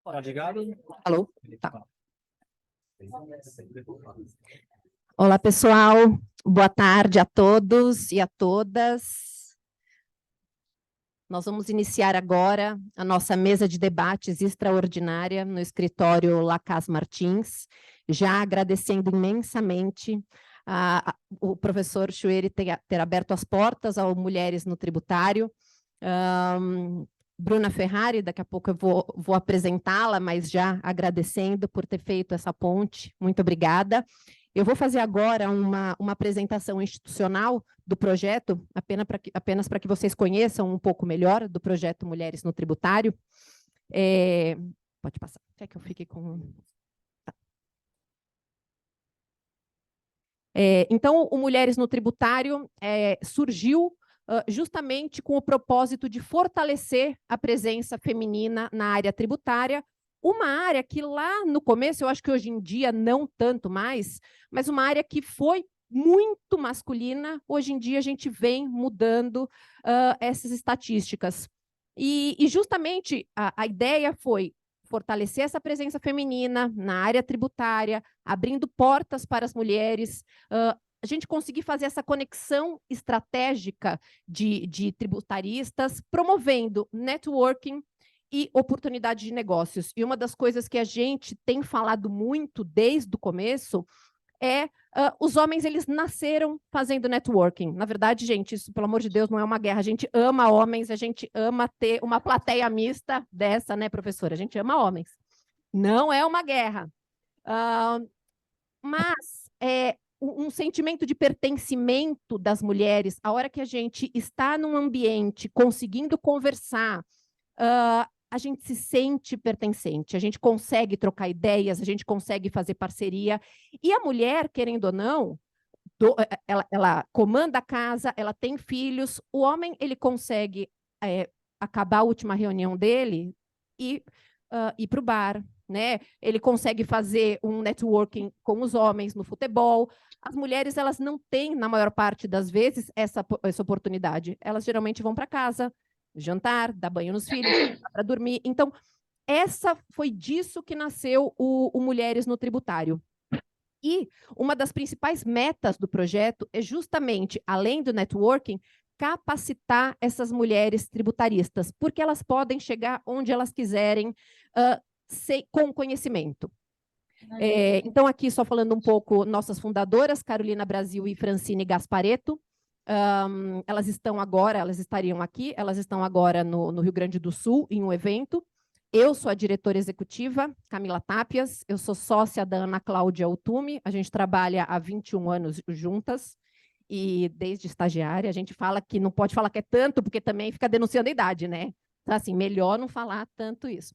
Tá ligado? Alô? Tá. Olá, pessoal. Boa tarde a todos e a todas. Nós vamos iniciar agora a nossa mesa de debates extraordinária no escritório Lacaz Martins, já agradecendo imensamente o professor Chueri ter aberto as portas ao Mulheres no Tributário. Bruna Ferrari, daqui a pouco eu vou apresentá-la, mas já agradecendo por ter feito essa ponte. Muito obrigada. Eu vou fazer agora uma apresentação institucional do projeto, apenas para que vocês conheçam um pouco melhor do projeto Mulheres no Tributário. Pode passar. Quer que eu fique com... Tá. Então, o Mulheres no Tributário surgiu justamente com o propósito de fortalecer a presença feminina na área tributária, uma área que lá no começo, eu acho que hoje em dia não tanto mais, mas uma área que foi muito masculina, hoje em dia a gente vem mudando essas estatísticas. E justamente a ideia foi fortalecer essa presença feminina na área tributária, abrindo portas para as mulheres, a gente conseguir fazer essa conexão estratégica de tributaristas, promovendo networking e oportunidade de negócios. E uma das coisas que a gente tem falado muito desde o começo é os homens, eles nasceram fazendo networking. Na verdade, gente, isso, pelo amor de Deus, não é uma guerra. A gente ama homens, a gente ama ter uma plateia mista dessa, né, professora? A gente ama homens. Não é uma guerra. Mas um sentimento de pertencimento das mulheres, a hora que a gente está num ambiente conseguindo conversar, a gente se sente pertencente, a gente consegue trocar ideias, a gente consegue fazer parceria. E a mulher, querendo ou não, ela comanda a casa, ela tem filhos, o homem ele consegue acabar a última reunião dele e ir para o bar, né? Ele consegue fazer um networking com os homens no futebol. As mulheres, elas não têm, na maior parte das vezes, essa oportunidade. Elas geralmente vão para casa, jantar, dar banho nos filhos, para dormir. Então, foi disso que nasceu o Mulheres no Tributário. E uma das principais metas do projeto é justamente, além do networking, capacitar essas mulheres tributaristas, porque elas podem chegar onde elas quiserem com conhecimento. Então, aqui só falando um pouco, nossas fundadoras, Carolina Brasil e Francine Gasparetto, elas estariam aqui, elas estão agora no Rio Grande do Sul, em um evento. Eu sou a diretora executiva, Camila Tapias, eu sou sócia da Ana Cláudia Utume, a gente trabalha há 21 anos juntas, e desde estagiária, a gente fala que não pode falar que é tanto, porque também fica denunciando a idade, né? Então, assim, melhor não falar tanto isso.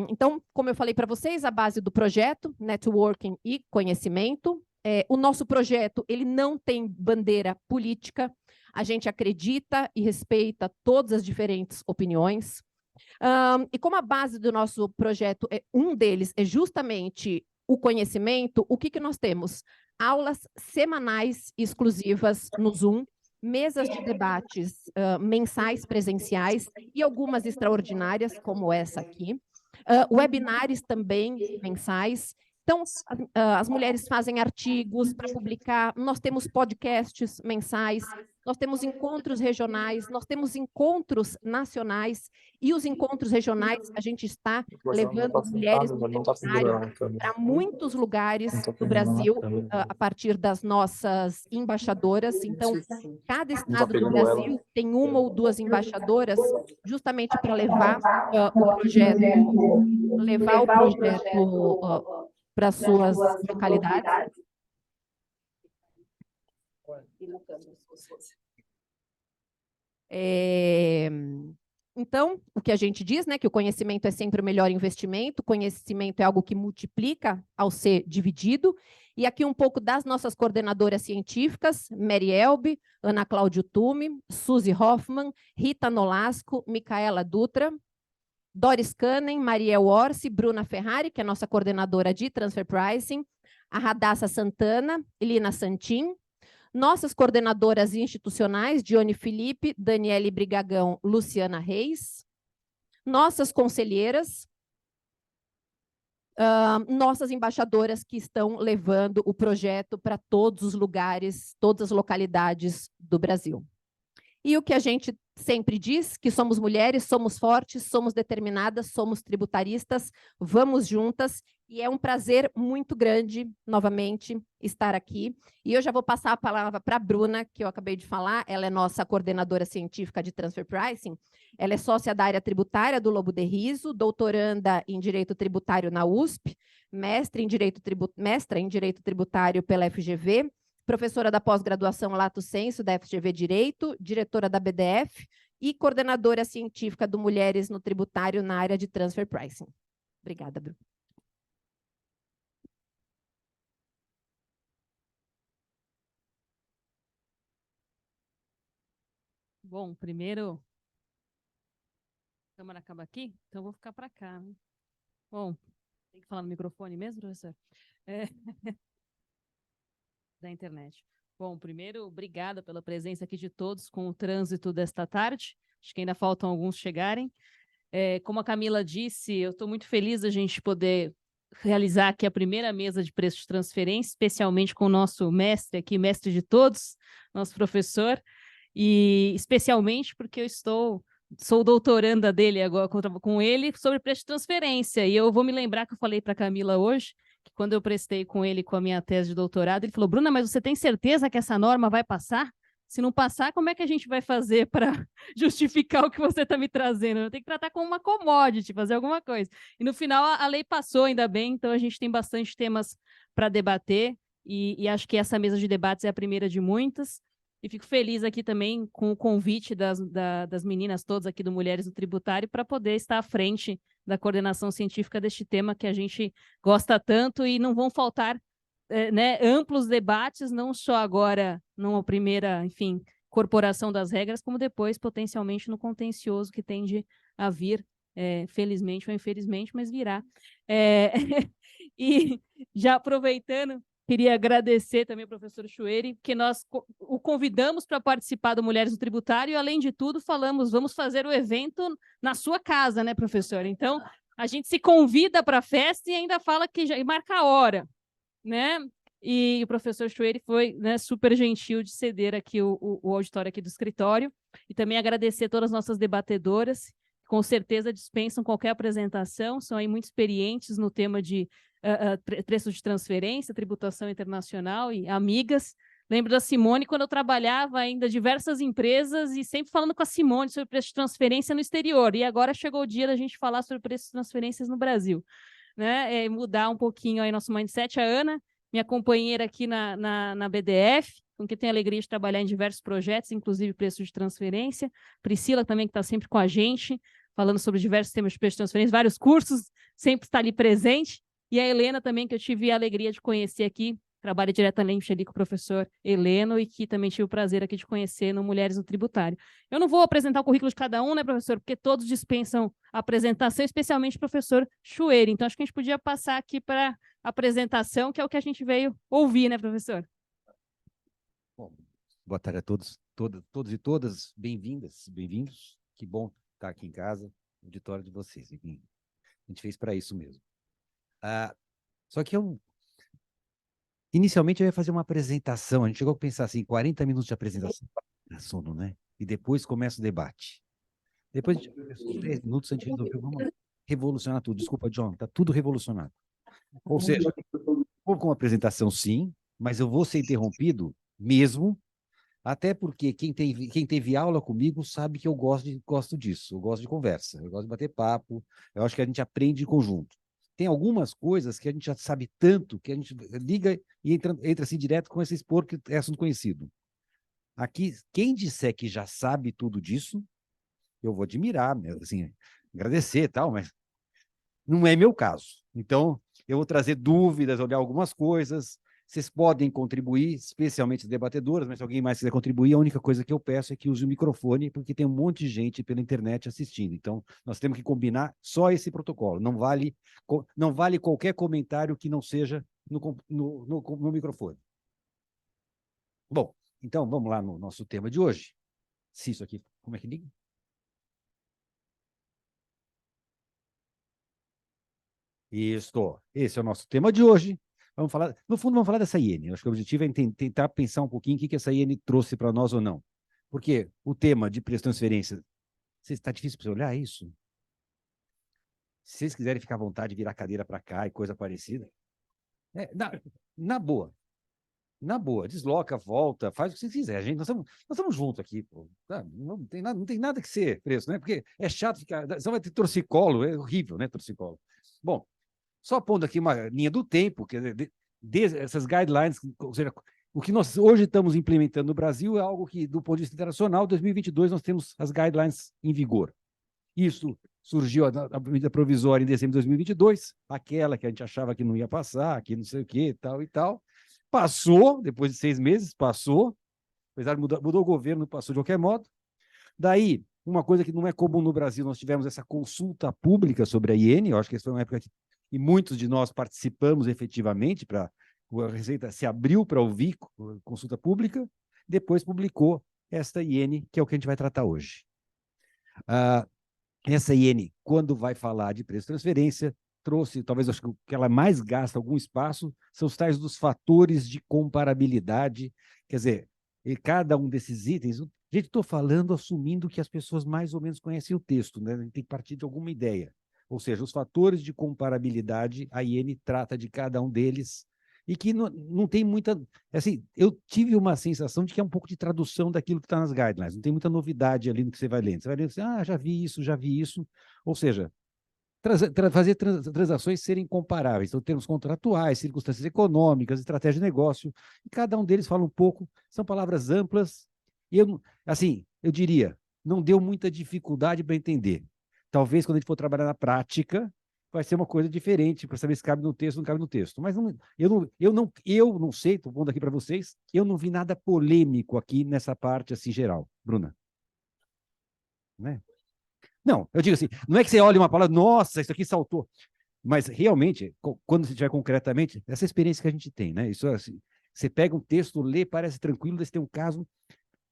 Então, como eu falei para vocês, a base do projeto, networking e conhecimento. O nosso projeto, ele não tem bandeira política, a gente acredita e respeita todas as diferentes opiniões. E como a base do nosso projeto, um deles é justamente o conhecimento, o que nós temos? Aulas semanais exclusivas no Zoom, mesas de debates mensais presenciais e algumas extraordinárias, como essa aqui. Webinários também mensais. Então, as mulheres fazem artigos para publicar, nós temos podcasts mensais, nós temos encontros regionais, nós temos encontros nacionais, e os encontros regionais, a gente está levando mulheres no tributário para muitos lugares do Brasil, a partir das nossas embaixadoras. Então, cada estado do Brasil tem uma ou duas embaixadoras, justamente para levar o projeto para suas localidades. Então, o que a gente diz, né, que o conhecimento é sempre o melhor investimento, o conhecimento é algo que multiplica ao ser dividido. E aqui um pouco das nossas coordenadoras científicas, Mary Elbe, Ana Cláudia Tume, Suzy Hoffmann, Rita Nolasco, Micaela Dutra, Doris Kanen, Mariel Orsi, Bruna Ferrari, que é a nossa coordenadora de Transfer Pricing, a Radassa Santana, Elina Santin, nossas coordenadoras institucionais, Dione Felipe, Daniele Brigagão, Luciana Reis, nossas conselheiras, nossas embaixadoras que estão levando o projeto para todos os lugares, todas as localidades do Brasil. E o que a gente sempre diz, que somos mulheres, somos fortes, somos determinadas, somos tributaristas, vamos juntas, e é um prazer muito grande, novamente, estar aqui. E eu já vou passar a palavra para a Bruna, que eu acabei de falar, ela é nossa coordenadora científica de Transfer Pricing, ela é sócia da área tributária do Lobo de Riso, doutoranda em Direito Tributário na USP, mestra em Direito Tributário pela FGV, professora da pós-graduação Lato Sensu, da FGV Direito, diretora da BDF e coordenadora científica do Mulheres no Tributário na área de Transfer Pricing. Obrigada, Bruno. Bom, primeiro... A câmera acaba aqui, então eu vou ficar para cá, né? Bom, tem que falar no microfone mesmo, professor? Da internet. Bom, primeiro, obrigada pela presença aqui de todos com o trânsito desta tarde. Acho que ainda faltam alguns chegarem. Como a Camila disse, eu estou muito feliz da gente poder realizar aqui a primeira mesa de preço de transferência, especialmente com o nosso mestre aqui, mestre de todos, nosso professor, e especialmente porque eu sou doutoranda dele agora com ele sobre preço de transferência, e eu vou me lembrar que eu falei para a Camila hoje, que quando eu prestei com ele com a minha tese de doutorado, ele falou, Bruna, mas você tem certeza que essa norma vai passar? Se não passar, como é que a gente vai fazer para justificar o que você está me trazendo? Eu tenho que tratar como uma commodity, fazer alguma coisa. E no final a lei passou, ainda bem, então a gente tem bastante temas para debater, e acho que essa mesa de debates é a primeira de muitas. E fico feliz aqui também com o convite das meninas todas aqui do Mulheres no Tributário para poder estar à frente da coordenação científica deste tema que a gente gosta tanto, e não vão faltar né, amplos debates, não só agora, numa primeira, enfim, corporação das regras, como depois, potencialmente, no contencioso que tende a vir, felizmente ou infelizmente, mas virá. E já aproveitando, queria agradecer também ao professor Chueri, porque nós o convidamos para participar do Mulheres no Tributário e, além de tudo, falamos, vamos fazer o evento na sua casa, né, professor? Então, a gente se convida para a festa e ainda fala que já e marca a hora, né? E o professor Chueri foi, né, super gentil de ceder aqui o auditório aqui do escritório, e também agradecer todas as nossas debatedoras, que com certeza dispensam qualquer apresentação, são aí muito experientes no tema de preço de transferência, tributação internacional e amigas. Lembro da Simone quando eu trabalhava ainda em diversas empresas e sempre falando com a Simone sobre preço de transferência no exterior, e agora chegou o dia da gente falar sobre preço de transferências no Brasil, né? Mudar um pouquinho aí nosso mindset. A Ana, minha companheira aqui na BDF, com quem tenho a alegria de trabalhar em diversos projetos, inclusive preço de transferência. Priscila também, que está sempre com a gente, falando sobre diversos temas de preço de transferência, vários cursos, sempre está ali presente. E a Helena também, que eu tive a alegria de conhecer aqui, trabalha diretamente ali com o professor Heleno, e que também tive o prazer aqui de conhecer no Mulheres no Tributário. Eu não vou apresentar o currículo de cada um, né, professor, porque todos dispensam a apresentação, especialmente o professor Chueri. Então, acho que a gente podia passar aqui para a apresentação, que é o que a gente veio ouvir, né, professor? Bom, boa tarde a todos, todos e todas, bem-vindas, bem-vindos. Que bom estar aqui em casa, auditório de vocês. Enfim, a gente fez para isso mesmo. Só que inicialmente eu ia fazer uma apresentação, a gente chegou a pensar assim, 40 minutos de apresentação, sono, né? E depois começa o debate. Depois de 10 minutos a gente resolveu, vamos revolucionar tudo. Desculpa, John, está tudo revolucionado. Ou seja, vou com uma apresentação sim, mas eu vou ser interrompido mesmo, até porque quem teve aula comigo sabe que eu gosto disso, eu gosto de conversa, eu gosto de bater papo, eu acho que a gente aprende em conjunto. Tem algumas coisas que a gente já sabe tanto que a gente liga e entra assim direto com esse expor que é assunto conhecido. Aqui, quem disser que já sabe tudo disso, eu vou admirar, assim, agradecer e tal, mas não é meu caso. Então, eu vou trazer dúvidas, olhar algumas coisas. Vocês podem contribuir, especialmente as debatedoras, mas se alguém mais quiser contribuir, a única coisa que eu peço é que use o microfone, porque tem um monte de gente pela internet assistindo. Então, nós temos que combinar só esse protocolo. Não vale qualquer comentário que não seja no microfone. Bom, então vamos lá no nosso tema de hoje. Se isso aqui, como é que liga? Isso. Esse é o nosso tema de hoje. Vamos falar, no fundo, vamos falar dessa iene. Eu acho que o objetivo é tentar pensar um pouquinho o que essa iene trouxe para nós ou não. Porque o tema de preço de transferência, está difícil para você olhar isso? Se vocês quiserem ficar à vontade, virar a cadeira para cá e coisa parecida, na boa. Na boa, desloca, volta, faz o que você quiser. Nós estamos juntos aqui, pô. Não tem nada que ser preço, né? Porque é chato ficar. Você vai ter torcicolo, é horrível, né? Torcicolo. Bom, só pondo aqui uma linha do tempo, que essas guidelines, ou seja, o que nós hoje estamos implementando no Brasil é algo que, do ponto de vista internacional, 2022, nós temos as guidelines em vigor. Isso surgiu a medida provisória em dezembro de 2022, aquela que a gente achava que não ia passar, que não sei o quê, tal e tal. Passou, depois de 6 meses, passou. Apesar de mudou o governo, passou de qualquer modo. Daí, uma coisa que não é comum no Brasil, nós tivemos essa consulta pública sobre a iene, eu acho que essa foi uma época que e muitos de nós participamos efetivamente, a Receita se abriu para ouvir consulta pública, depois publicou esta iene, que é o que a gente vai tratar hoje. Essa iene, quando vai falar de preço de transferência, trouxe, talvez acho que ela mais gasta algum espaço, são os tais dos fatores de comparabilidade, quer dizer, e cada um desses itens, gente, estou falando assumindo que as pessoas mais ou menos conhecem o texto, né? A gente tem que partir de alguma ideia. Ou seja, os fatores de comparabilidade, a iene trata de cada um deles, e que não tem muita... Assim, eu tive uma sensação de que é um pouco de tradução daquilo que está nas guidelines, não tem muita novidade ali no que você vai lendo. Você vai lendo assim, já vi isso. Ou seja, fazer transações serem comparáveis. Então, termos contratuais, circunstâncias econômicas, estratégia de negócio, e cada um deles fala um pouco, são palavras amplas, e eu diria, não deu muita dificuldade para entender. Talvez, quando a gente for trabalhar na prática, vai ser uma coisa diferente para saber se cabe no texto ou não cabe no texto. Mas eu não sei, estou pondo aqui para vocês, eu não vi nada polêmico aqui nessa parte assim geral. Bruna? Né? Não, eu digo assim, não é que você olha uma palavra, nossa, isso aqui saltou. Mas realmente, quando você tiver concretamente, essa experiência que a gente tem, né? Isso assim, você pega um texto, lê, parece tranquilo, daí você tem um caso.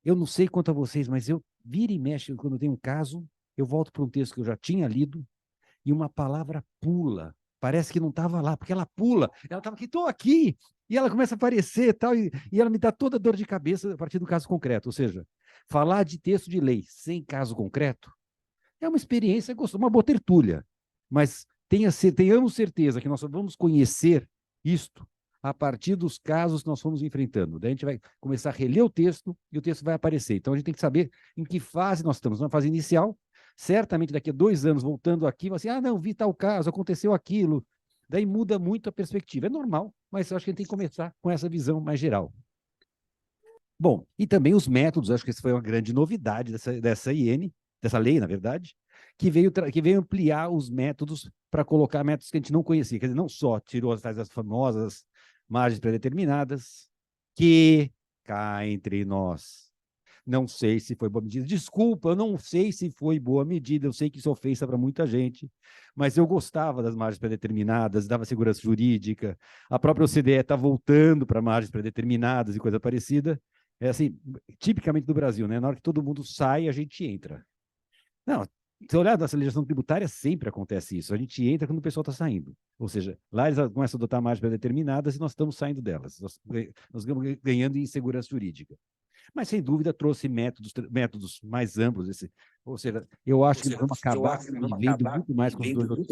Eu não sei quanto a vocês, mas eu vira e mexe quando tem um caso, eu volto para um texto que eu já tinha lido e uma palavra pula. Parece que não estava lá, porque ela pula. Ela estava aqui, estou aqui. E ela começa a aparecer tal, e ela me dá toda dor de cabeça a partir do caso concreto. Ou seja, falar de texto de lei sem caso concreto é uma experiência gostosa, uma boa tertúlia. Mas tenhamos certeza que nós só vamos conhecer isto a partir dos casos que nós fomos enfrentando. Daí a gente vai começar a reler o texto e o texto vai aparecer. Então a gente tem que saber em que fase nós estamos. Na fase inicial, certamente daqui a 2 anos, voltando aqui, vai assim, não, vi tal caso, aconteceu aquilo. Daí muda muito a perspectiva. É normal, mas eu acho que a gente tem que começar com essa visão mais geral. Bom, e também os métodos, acho que essa foi uma grande novidade dessa iene, dessa lei, na verdade, que veio ampliar os métodos para colocar métodos que a gente não conhecia. Quer dizer, não só tirou as famosas margens predeterminadas, que cá entre nós, não sei se foi boa medida. Desculpa, eu não sei se foi boa medida, eu sei que isso é ofensa para muita gente, mas eu gostava das margens predeterminadas, dava segurança jurídica, a própria OCDE está voltando para margens predeterminadas e coisa parecida. É assim, tipicamente do Brasil, né? Na hora que todo mundo sai, a gente entra. Não, se olhar nossa legislação tributária, sempre acontece isso. A gente entra quando o pessoal está saindo. Ou seja, lá eles começam a adotar margens predeterminadas e nós estamos saindo delas. Nós estamos ganhando em segurança jurídica. Mas, sem dúvida, trouxe métodos mais amplos. Ou seja, eu acho que nós vamos acabar vivendo muito mais com os dois.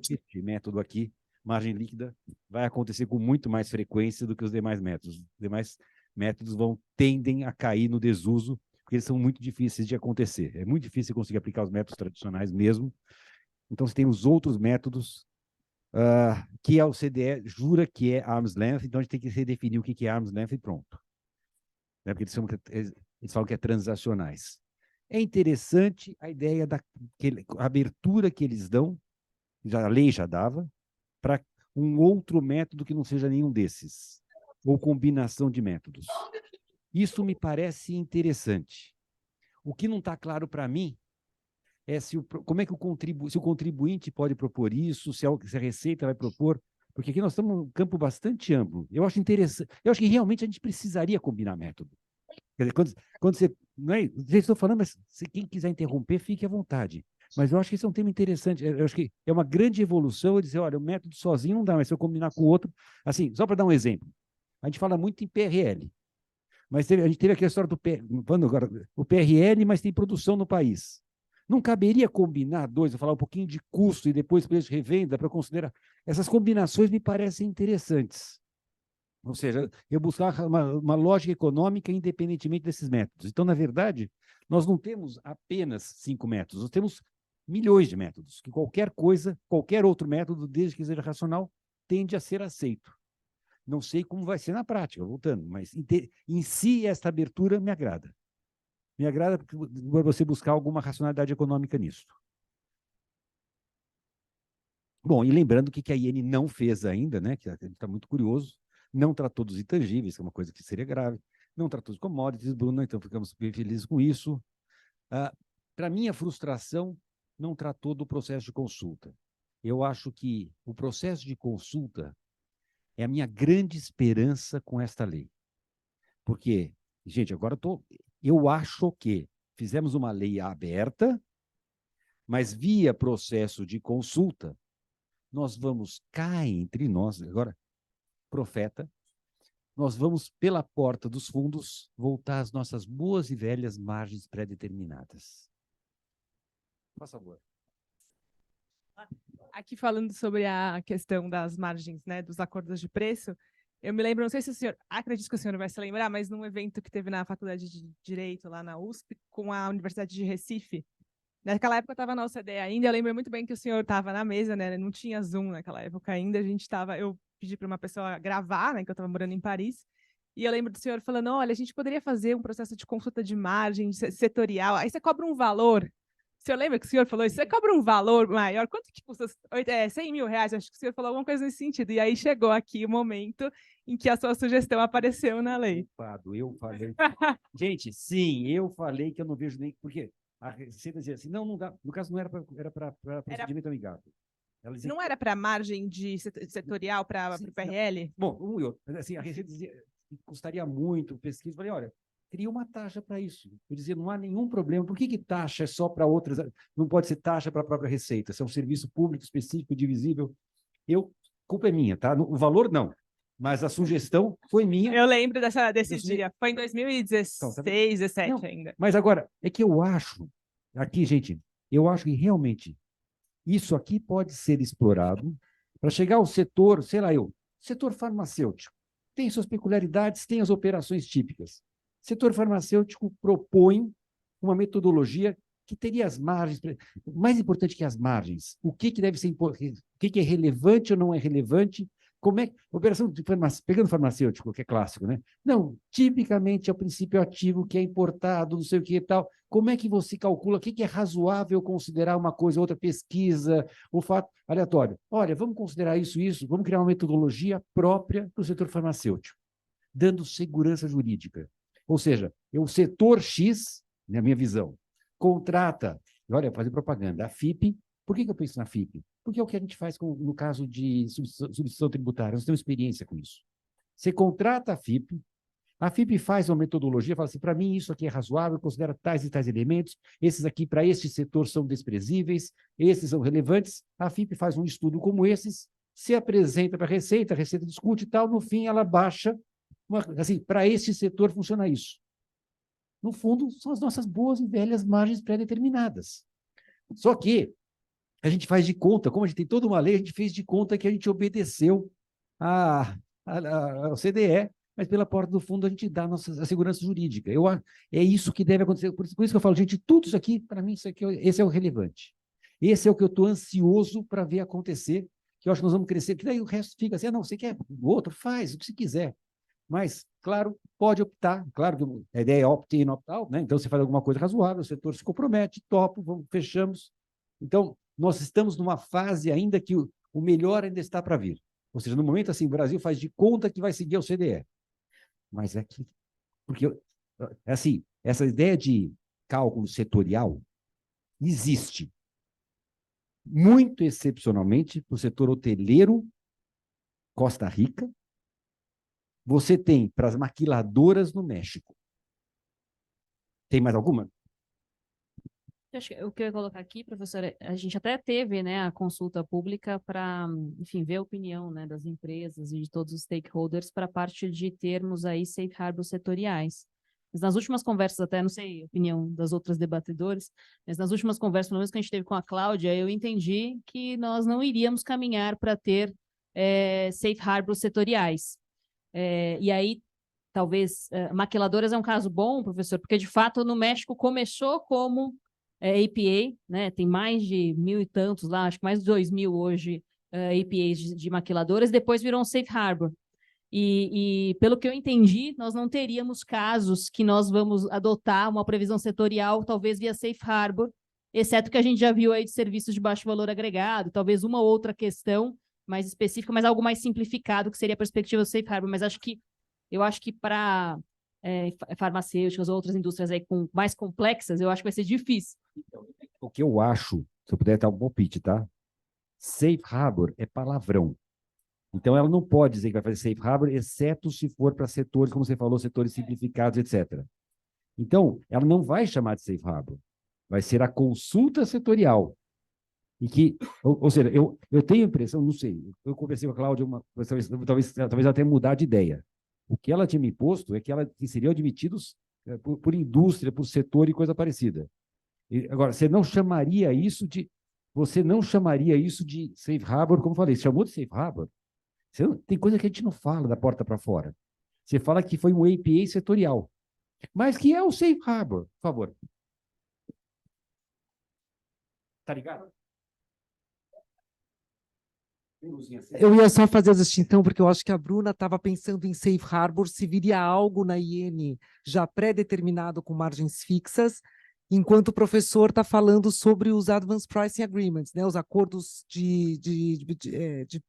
Este método aqui, margem líquida, vai acontecer com muito mais frequência do que os demais métodos. Os demais métodos tendem a cair no desuso, porque eles são muito difíceis de acontecer. É muito difícil conseguir aplicar os métodos tradicionais mesmo. Então, você tem os outros métodos, que a OCDE jura que é arm's length, então a gente tem que redefinir o que é arm's length e pronto. Né? Porque eles falam que é transacionais. É interessante a ideia da abertura que eles dão, a lei já dava, para um outro método que não seja nenhum desses, ou combinação de métodos. Isso me parece interessante. O que não está claro para mim é como é que se o contribuinte pode propor isso, se a Receita vai propor, porque aqui nós estamos num campo bastante amplo. Eu acho interessante, eu acho que realmente a gente precisaria combinar método. Quer dizer, quando você... Não é, estou falando, mas se quem quiser interromper, fique à vontade. Mas eu acho que esse é um tema interessante. Eu acho que é uma grande evolução eu dizer, olha, o método sozinho não dá, mas se eu combinar com o outro... Assim, só para dar um exemplo. A gente fala muito em PRL, mas a gente teve aqui a história do agora, o PRL, mas tem produção no país. Não caberia combinar dois, eu falar um pouquinho de custo e depois preço de revenda para considerar. Essas combinações me parecem interessantes. Ou seja, eu buscar uma lógica econômica independentemente desses métodos. Então, na verdade, nós não temos apenas 5 métodos, nós temos milhões de métodos, que qualquer coisa, qualquer outro método, desde que seja racional, tende a ser aceito. Não sei como vai ser na prática, voltando, mas em si esta abertura me agrada. Me agrada porque você buscar alguma racionalidade econômica nisso. Bom, e lembrando que a IN não fez ainda, né, que a gente está muito curioso, não tratou dos intangíveis, que é uma coisa que seria grave, não tratou dos commodities, Bruno, então ficamos bem felizes com isso. Para minha frustração, não tratou do processo de consulta. Eu acho que o processo de consulta é a minha grande esperança com esta lei. Porque, gente, agora eu acho que fizemos uma lei aberta, mas via processo de consulta, nós vamos cá entre nós, agora, profeta, nós vamos pela porta dos fundos voltar às nossas boas e velhas margens pré-determinadas. Por favor. Aqui falando sobre a questão das margens, né, dos acordos de preço, eu me lembro, não sei se o senhor, acredito que o senhor vai se lembrar, mas num evento que teve na Faculdade de Direito, lá na USP, com a Universidade de Recife, naquela época eu estava na OCDE ainda, eu lembro muito bem que o senhor estava na mesa, né, não tinha Zoom naquela época ainda, eu pedi para uma pessoa gravar, né, que eu estava morando em Paris, e eu lembro do senhor falando, olha, a gente poderia fazer um processo de consulta de margem setorial, aí você cobra um valor. O senhor lembra que o senhor falou isso? Você cobra um valor maior? Quanto que custa? 100 mil reais? Acho que o senhor falou alguma coisa nesse sentido. E aí chegou aqui o momento em que a sua sugestão apareceu na lei. Eu falei. Gente, sim, eu falei que eu não vejo nem... Porque a Receita dizia assim, não dá. No caso, não era para procedimento amigável. Não era para margem de setorial, para o PRL? Bom, um e outro. Assim, a Receita dizia que custaria muito pesquisa. Eu falei, olha, cria uma taxa para isso. Eu dizia, não há nenhum problema. Por que taxa é só para outras? Não pode ser taxa para a própria Receita. Se é um serviço público específico, divisível. Culpa é minha, tá? O valor, não. Mas a sugestão foi minha. Eu lembro desse dia. Foi em 2016, então, 2017 ainda. Mas agora, é que eu acho, aqui, gente, eu acho que realmente isso aqui pode ser explorado para chegar ao setor, sei lá setor farmacêutico. Tem suas peculiaridades, tem as operações típicas. O setor farmacêutico propõe uma metodologia que teria as margens, mais importante que as margens, o que deve ser importante, o que é relevante ou não é relevante, como é operação de pegando farmacêutico, que é clássico, né? Não, tipicamente é o princípio ativo que é importado, não sei o que e tal. Como é que você calcula o que é razoável considerar uma coisa, outra pesquisa, o fato aleatório? Olha, vamos considerar isso, vamos criar uma metodologia própria para o setor farmacêutico, dando segurança jurídica. Ou seja, o setor X, na minha visão, contrata, olha, fazer propaganda, a FIP. Por que eu penso na FIP? Porque é o que a gente faz no caso de substituição tributária, nós temos experiência com isso. Você contrata a FIP faz uma metodologia, fala assim, para mim isso aqui é razoável, considera tais e tais elementos, esses aqui para este setor são desprezíveis, esses são relevantes, a FIP faz um estudo como esses, se apresenta para a Receita discute e tal, no fim ela baixa, assim, para este setor funciona isso. No fundo, são as nossas boas e velhas margens pré-determinadas. Só que a gente faz de conta, como a gente tem toda uma lei, a gente fez de conta que a gente obedeceu ao CDE, mas pela porta do fundo a gente dá a segurança jurídica. É isso que deve acontecer. Por isso que eu falo, gente, tudo isso aqui, para mim, esse é o relevante. Esse é o que eu estou ansioso para ver acontecer, que eu acho que nós vamos crescer, porque daí o resto fica assim, não, você quer o outro, faz o que você quiser. Mas, claro, pode optar, claro que a ideia é opt-in, opt-out, né? Então você faz alguma coisa razoável, o setor se compromete, topo, fechamos. Então, nós estamos numa fase ainda que o melhor ainda está para vir. Ou seja, no momento assim, o Brasil faz de conta que vai seguir o CDE. Mas é que... Porque, assim, essa ideia de cálculo setorial existe muito excepcionalmente para o setor hoteleiro, Costa Rica. Você tem para as maquiladoras no México. Tem mais alguma? O que eu ia colocar aqui, professora, a gente até teve, né, a consulta pública para, enfim, ver a opinião, né, das empresas e de todos os stakeholders para a parte de termos aí safe harbors setoriais. Mas nas últimas conversas, até não sei a opinião das outras debatedores, mas nas últimas conversas, pelo menos que a gente teve com a Cláudia, eu entendi que nós não iríamos caminhar para ter safe harbors setoriais. E aí, talvez, maquiladoras é um caso bom, professor, porque de fato no México começou como APA, né? Tem mais de 1.000 e tantos lá, acho que mais de 2.000 hoje APAs de maquiladoras, depois virou um safe harbor. E pelo que eu entendi, nós não teríamos casos que nós vamos adotar uma previsão setorial, talvez via safe harbor, exceto que a gente já viu aí de serviços de baixo valor agregado, talvez uma outra questão mais específica, mas algo mais simplificado, que seria a perspectiva do safe harbor. Mas eu acho que para farmacêuticas ou outras indústrias aí mais complexas, eu acho que vai ser difícil. O que eu acho, se eu puder dar um palpite, tá? Safe harbor é palavrão. Então, ela não pode dizer que vai fazer safe harbor, exceto se for para setores, como você falou, setores simplificados, etc. Então, ela não vai chamar de safe harbor. Vai ser a consulta setorial. E que, ou seja, eu tenho a impressão, não sei, eu conversei com a Cláudia, talvez ela tenha mudado de ideia. O que ela tinha me posto é que seriam admitidos por indústria, por setor e coisa parecida. Agora, você não chamaria isso de safe harbor, como eu falei, você chamou de safe harbor? Tem coisa que a gente não fala da porta para fora. Você fala que foi um APA setorial. Mas que é o safe harbor, por favor. Tá ligado? Eu ia só fazer a distinção, porque eu acho que a Bruna estava pensando em safe harbor, se viria algo na IN já pré-determinado com margens fixas, enquanto o professor está falando sobre os Advanced Pricing Agreements, né, os acordos de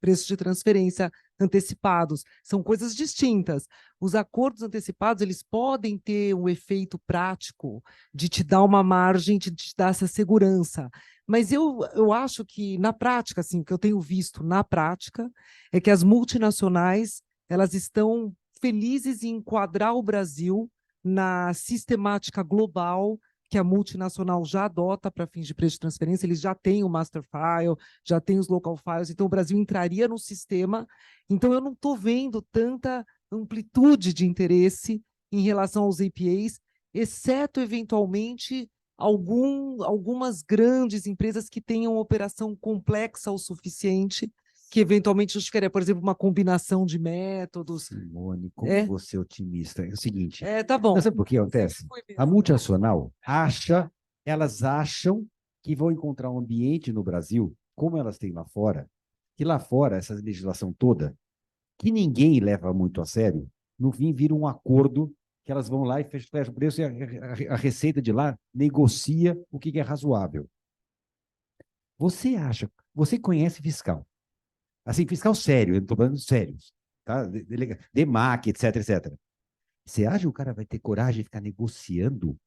preço de transferência antecipados. São coisas distintas. Os acordos antecipados, eles podem ter um efeito prático de te dar uma margem, de te dar essa segurança. Mas eu acho que, na prática, assim, o que eu tenho visto na prática é que as multinacionais elas estão felizes em enquadrar o Brasil na sistemática global que a multinacional já adota para fins de preço de transferência. Eles já têm o Master File, já têm os Local Files, então o Brasil entraria no sistema. Então eu não estou vendo tanta amplitude de interesse em relação aos APAs, exceto, eventualmente, algumas grandes empresas que tenham operação complexa o suficiente, que eventualmente justificaria, por exemplo, uma combinação de métodos. Simone, como você é otimista. É o seguinte. Tá bom. Não, sabe por que acontece? A multinacional elas acham que vão encontrar um ambiente no Brasil, como elas têm lá fora, que lá fora, essa legislação toda, que ninguém leva muito a sério, no fim vira um acordo que elas vão lá e fecham o preço e a receita de lá negocia o que é razoável. Você conhece fiscal? Assim, fiscal sério, eu estou falando sérios, tá? DEMAC, etc, etc. Você acha que o cara vai ter coragem de ficar negociando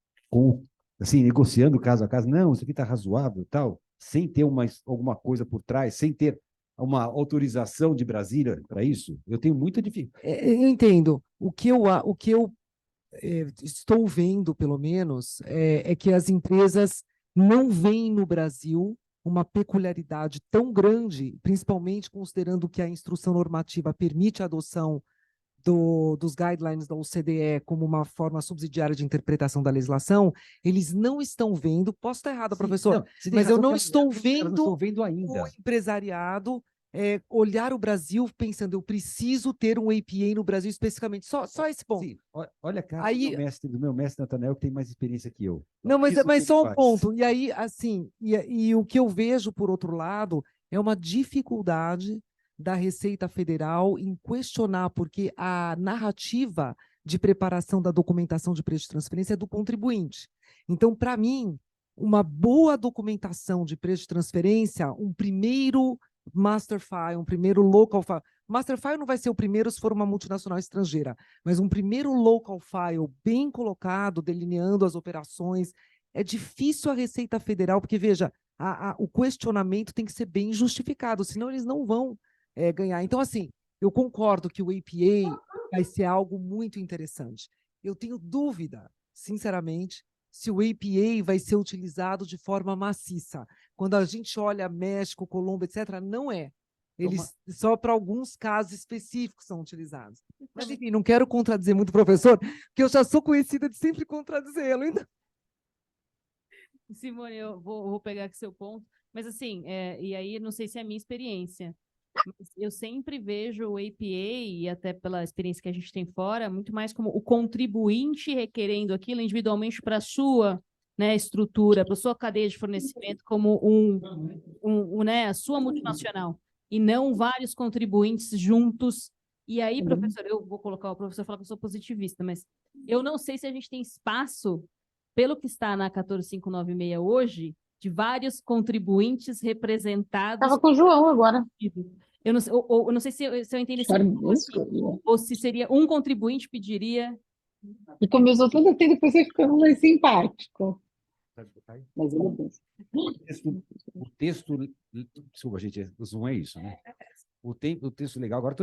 negociando caso a caso? Não, isso aqui está razoável, tal, sem ter alguma coisa por trás, sem ter uma autorização de Brasília para isso? Eu tenho muita dificuldade. Eu entendo. O que eu estou vendo, pelo menos, é que as empresas não veem no Brasil uma peculiaridade tão grande, principalmente considerando que a instrução normativa permite a adoção dos guidelines da OCDE como uma forma subsidiária de interpretação da legislação. Eles não estão vendo, posso estar errado, professor, mas eu não estou vendo ainda o empresariado olhar o Brasil pensando, eu preciso ter um APA no Brasil especificamente. Só esse ponto. Sim, olha a cara do meu mestre Natanael, que tem mais experiência que eu. Não, mas só um ponto. E aí, assim, e o que eu vejo, por outro lado, é uma dificuldade da Receita Federal em questionar, porque a narrativa de preparação da documentação de preço de transferência é do contribuinte. Então, para mim, uma boa documentação de preço de transferência, um primeiro Master File, um primeiro Local File. Master File não vai ser o primeiro se for uma multinacional estrangeira, mas um primeiro Local File bem colocado, delineando as operações. É difícil a Receita Federal, porque, veja, o questionamento tem que ser bem justificado, senão eles não vão ganhar. Então, assim, eu concordo que o APA vai ser algo muito interessante. Eu tenho dúvida, sinceramente, se o APA vai ser utilizado de forma maciça. Quando a gente olha México, Colômbia, etc., não é. Eles só para alguns casos específicos são utilizados. Mas, enfim, não quero contradizer muito o professor, porque eu já sou conhecida de sempre contradizê-lo. Então... Simone, eu vou pegar aqui seu ponto, mas assim, e aí não sei se é a minha experiência, mas eu sempre vejo o APA, e até pela experiência que a gente tem fora, muito mais como o contribuinte requerendo aquilo individualmente para a sua, né, estrutura, para a sua cadeia de fornecimento, como né, a sua multinacional, e não vários contribuintes juntos. E aí, professor, eu vou colocar o professor falar que eu sou positivista, mas eu não sei se a gente tem espaço, pelo que está na 14596 hoje, de vários contribuintes representados. Estava com o João agora. Eu não sei, ou não sei se eu entendi ou se seria um contribuinte pediria. E começou tudo assim, depois você ficou mais simpático. Mas o texto, desculpa, gente, não é isso, né? O texto legal, agora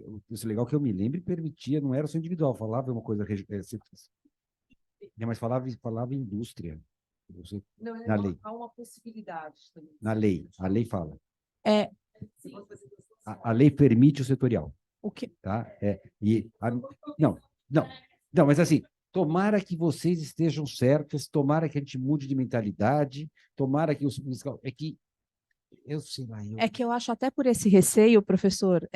o texto legal que eu me lembro permitia, não era só individual, falava uma coisa, mas falava indústria. Não, na lei. Há uma possibilidade também. Na lei, a lei fala. Sim. A lei permite o setorial. O que... Tá? Não, mas assim, tomara que vocês estejam certas, tomara que a gente mude de mentalidade, tomara que os... É que, eu sei lá... É que eu acho até por esse receio, professor,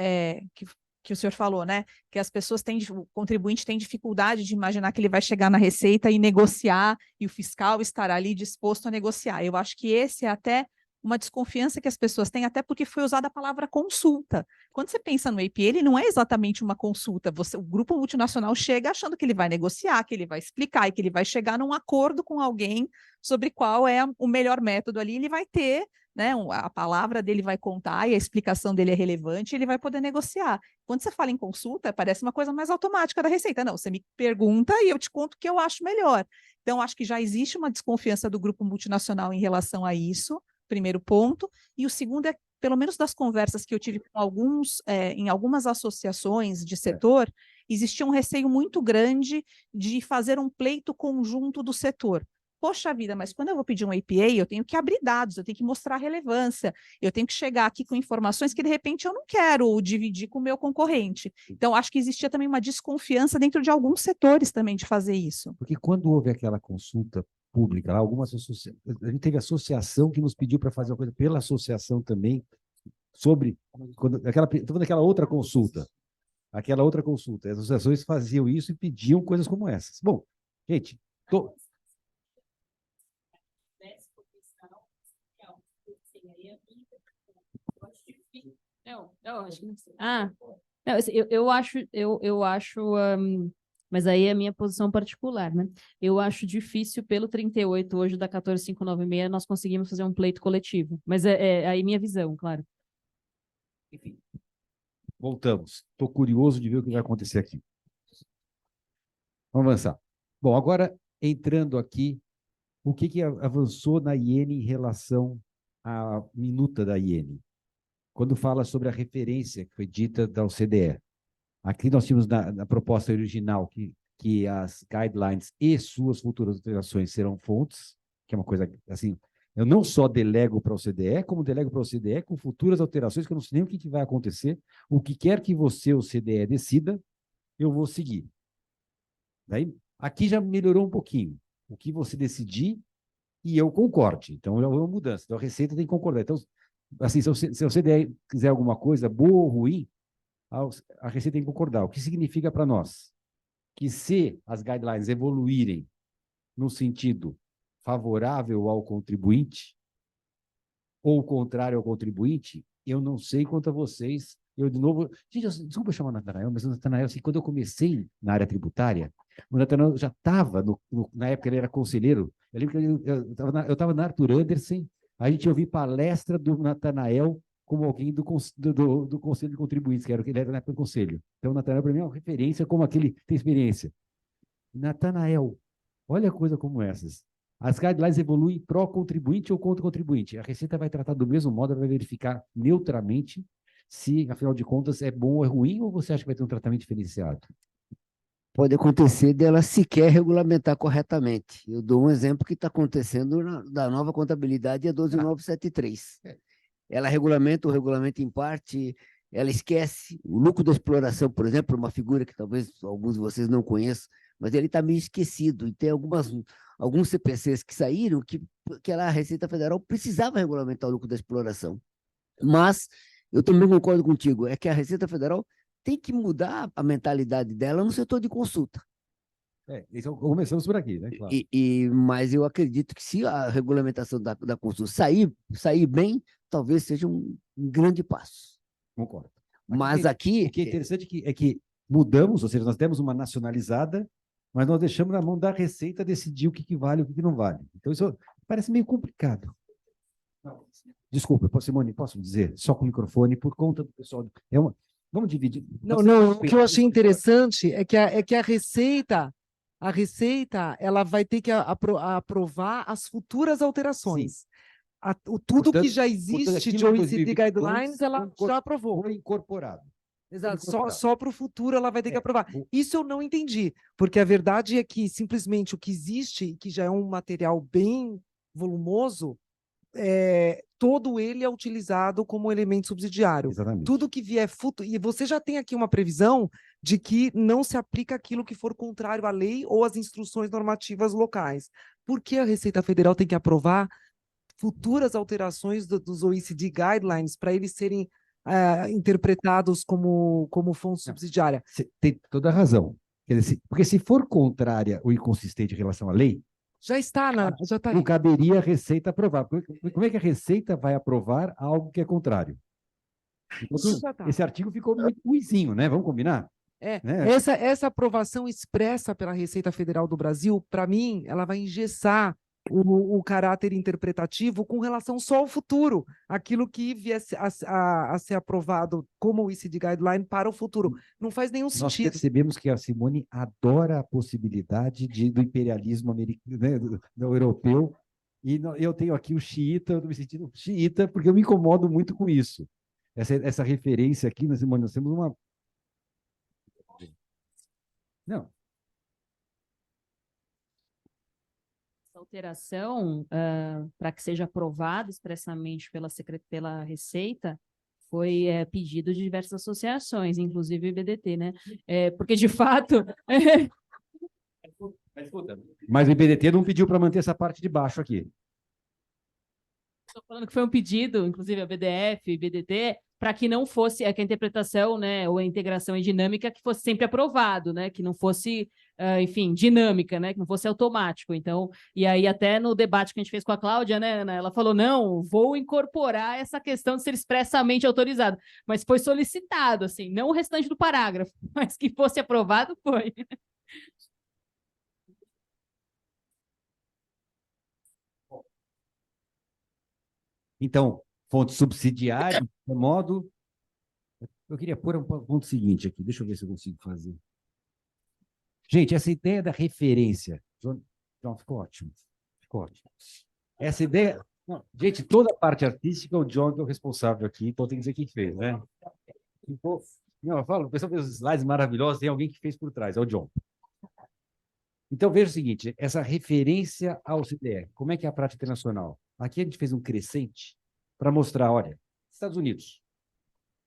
que o senhor falou, né? Que as pessoas o contribuinte tem dificuldade de imaginar que ele vai chegar na Receita e negociar, e o fiscal estará ali disposto a negociar. Eu acho que esse é até uma desconfiança que as pessoas têm, até porque foi usada a palavra consulta. Quando você pensa no APA, ele não é exatamente uma consulta. O grupo multinacional chega achando que ele vai negociar, que ele vai explicar e que ele vai chegar num acordo com alguém sobre qual é o melhor método ali. Ele vai ter, né, a palavra dele vai contar e a explicação dele é relevante, e ele vai poder negociar. Quando você fala em consulta, parece uma coisa mais automática da Receita. Não, você me pergunta e eu te conto o que eu acho melhor. Então, acho que já existe uma desconfiança do grupo multinacional em relação a isso, primeiro ponto. E o segundo é, pelo menos das conversas que eu tive com em algumas associações de setor, existia um receio muito grande de fazer um pleito conjunto do setor. Poxa vida, mas quando eu vou pedir um APA, eu tenho que abrir dados, eu tenho que mostrar relevância, eu tenho que chegar aqui com informações que, de repente, eu não quero dividir com o meu concorrente. Então, acho que existia também uma desconfiança dentro de alguns setores também de fazer isso. Porque quando houve aquela consulta pública, lá, a gente teve associação que nos pediu para fazer uma coisa pela associação também, sobre aquela outra consulta. Aquela outra consulta. As associações faziam isso e pediam coisas como essas. Bom, gente, eu acho, mas aí é a minha posição particular, né? Eu acho difícil, pelo 38 hoje da 14596, nós conseguimos fazer um pleito coletivo. Mas é aí minha visão, claro. Enfim, voltamos. Estou curioso de ver o que vai acontecer aqui. Vamos avançar. Bom, agora, entrando aqui, o que avançou na IN em relação à minuta da IN? Quando fala sobre a referência que foi dita da OCDE. Aqui nós tínhamos na proposta original que as guidelines e suas futuras alterações serão fontes, que é uma coisa assim, eu não só delego para a OCDE, como delego para a OCDE com futuras alterações, que eu não sei nem o que vai acontecer, o que quer que você, OCDE, decida, eu vou seguir. Daí, aqui já melhorou um pouquinho. O que você decidir e eu concorde. Então, é uma mudança. Então, a Receita tem que concordar. Então, assim, se a OCDE quiser alguma coisa boa ou ruim, a Receita tem que concordar. O que significa para nós? Que se as guidelines evoluírem no sentido favorável ao contribuinte, ou contrário ao contribuinte, eu não sei quanto a vocês. Eu, de novo... Gente, desculpa chamar o Natanael, mas o Natanael, assim, quando eu comecei na área tributária, o Natanael já estava, na época ele era conselheiro, eu lembro que eu estava na Arthur Andersen, a gente ouviu palestra do Natanael como alguém do Conselho de Contribuintes, que ele era na época do Conselho. Então, o Natanael, para mim, é uma referência como aquele tem experiência. Natanael, olha coisa como essas. As guidelines evoluem pró-contribuinte ou contra o contribuinte. A Receita vai tratar do mesmo modo, ela vai verificar neutramente se, afinal de contas, é bom ou é ruim, ou você acha que vai ter um tratamento diferenciado? pode acontecer dela sequer regulamentar corretamente. Eu dou um exemplo que está acontecendo da nova contabilidade, a 12973. Ela regulamenta o regulamento em parte, ela esquece o lucro da exploração, por exemplo, uma figura que talvez alguns de vocês não conheçam, mas ele está meio esquecido, e tem alguns CPCs que saíram que a Receita Federal precisava regulamentar o lucro da exploração. Mas eu também concordo contigo, é que a Receita Federal tem que mudar a mentalidade dela no setor de consulta. Então começamos por aqui, né? Claro. Mas eu acredito que se a regulamentação da consulta sair bem, talvez seja um grande passo. Concordo. Mas aqui... O que é interessante é que mudamos, ou seja, nós temos uma nacionalizada, mas nós deixamos na mão da Receita decidir o que vale e o que não vale. Então isso parece meio complicado. Desculpa, Simone, posso dizer? Só com o microfone, por conta do pessoal. Vamos dividir. Não, o que eu achei interessante é que a Receita ela vai ter que aprovar as futuras alterações. Tudo Portanto, que já existe de OECD Guidelines, ela já aprovou. Foi incorporado. Exato, só para o futuro ela vai ter que aprovar. Isso eu não entendi, porque a verdade é que simplesmente o que existe, que já é um material bem volumoso, todo ele é utilizado como elemento subsidiário. Exatamente. Tudo que vier futuro. E você já tem aqui uma previsão de que não se aplica aquilo que for contrário à lei ou às instruções normativas locais. Por que a Receita Federal tem que aprovar futuras alterações dos OECD Guidelines para eles serem interpretados como fonte subsidiária? Você tem toda a razão. Quer dizer, porque se for contrária ou inconsistente em relação à lei, já está não caberia a Receita aprovar. Como é que a Receita vai aprovar algo que é contrário? Esse artigo ficou muito ruizinho, né? Vamos combinar? Né? Essa aprovação expressa pela Receita Federal do Brasil, para mim, ela vai engessar o caráter interpretativo com relação só ao futuro, aquilo que viesse a ser aprovado como OECD Guideline para o futuro. Não faz nenhum Nós sentido. percebemos que a Simone adora a possibilidade do imperialismo americano, né, do europeu, e eu tenho aqui o xiita, eu estou me sentindo xiita, porque eu me incomodo muito com isso. Essa referência aqui, Simone, nós temos uma... Não. Alteração, para que seja aprovada expressamente pela Receita, foi pedido de diversas associações, inclusive o IBDT, né? Porque, de fato... Mas o IBDT não pediu para manter essa parte de baixo aqui. Estou falando que foi um pedido, inclusive a BDF, IBDT, para que não fosse que a interpretação, né, ou a integração dinâmica que fosse sempre aprovado, né, que não fosse, enfim, dinâmica, né, que não fosse automático. Então, e aí até no debate que a gente fez com a Cláudia, né, Ana, ela falou, não, vou incorporar essa questão de ser expressamente autorizado, mas foi solicitado, assim, não o restante do parágrafo, mas que fosse aprovado, foi. Então, fonte subsidiária, de modo... Eu queria pôr um ponto seguinte aqui, deixa eu ver se eu consigo fazer. Gente, essa ideia da referência... João, ficou ótimo. Ficou ótimo. Essa ideia... Não, gente, toda a parte artística, o John que é o responsável aqui, então tem que dizer quem fez, né? Não, eu falo, o pessoal fez os slides maravilhosos, tem alguém que fez por trás, é o John. Então, veja o seguinte, essa referência ao CDE, como é que é a prática internacional? Aqui a gente fez um crescente para mostrar, olha, Estados Unidos,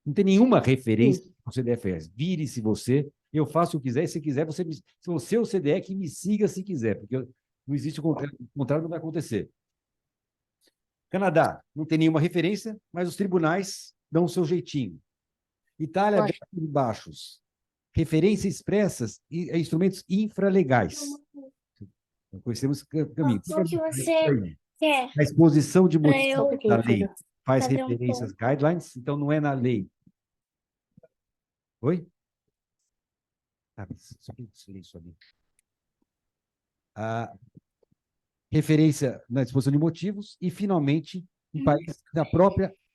não tem nenhuma referência que o CDE fez. Vire-se você, eu faço o que quiser, e se quiser, se você é o CDE, que me siga se quiser, porque não existe o contrário, não vai acontecer. Canadá, não tem nenhuma referência, mas os tribunais dão o seu jeitinho. Itália, de baixos. Referências expressas e instrumentos infralegais. Conhecemos o caminho. O que você quer? A exposição de motivos da lei faz referências guidelines, então não é na lei. Oi? Silêncio ali. A referência na exposição de motivos e, finalmente, em país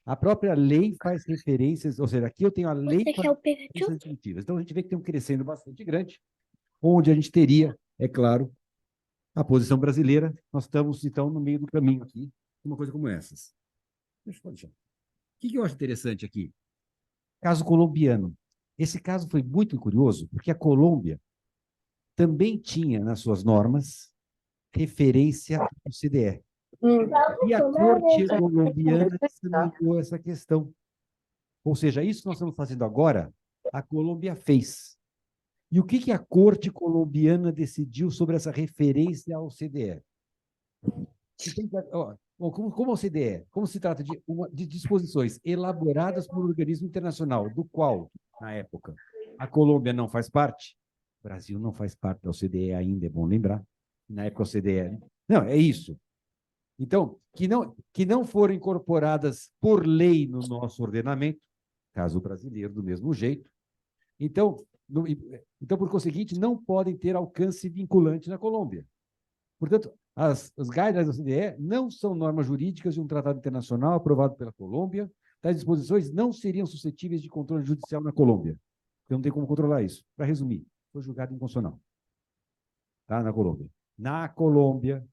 a própria lei faz referências, ou seja, aqui eu tenho a lei definitivas. Então, a gente vê que tem um crescendo bastante grande, onde a gente teria, é claro, a posição brasileira. Nós estamos, então, no meio do caminho aqui, uma coisa como essas. Deixa eu deixar. O que eu acho interessante aqui? Caso colombiano. Esse caso foi muito curioso, porque a Colômbia também tinha nas suas normas referência ao CDE. E a Corte colombiana examinou essa questão. Ou seja, isso que nós estamos fazendo agora, a Colômbia fez. E o que a Corte colombiana decidiu sobre essa referência ao CDE? Como o CDE? Como se trata de disposições elaboradas por um organismo internacional, do qual, na época, a Colômbia não faz parte, o Brasil não faz parte da OCDE ainda, é bom lembrar. Na época, a OCDE... Não, é isso. Então, que não foram incorporadas por lei no nosso ordenamento, caso brasileiro, do mesmo jeito. Então, por conseguinte, não podem ter alcance vinculante na Colômbia. Portanto, as guidelines da OCDE não são normas jurídicas de um tratado internacional aprovado pela Colômbia. Tais disposições não seriam suscetíveis de controle judicial na Colômbia. Porque não tem como controlar isso. Para resumir, foi julgado inconstitucional. Tá? Na Colômbia. Na Colômbia,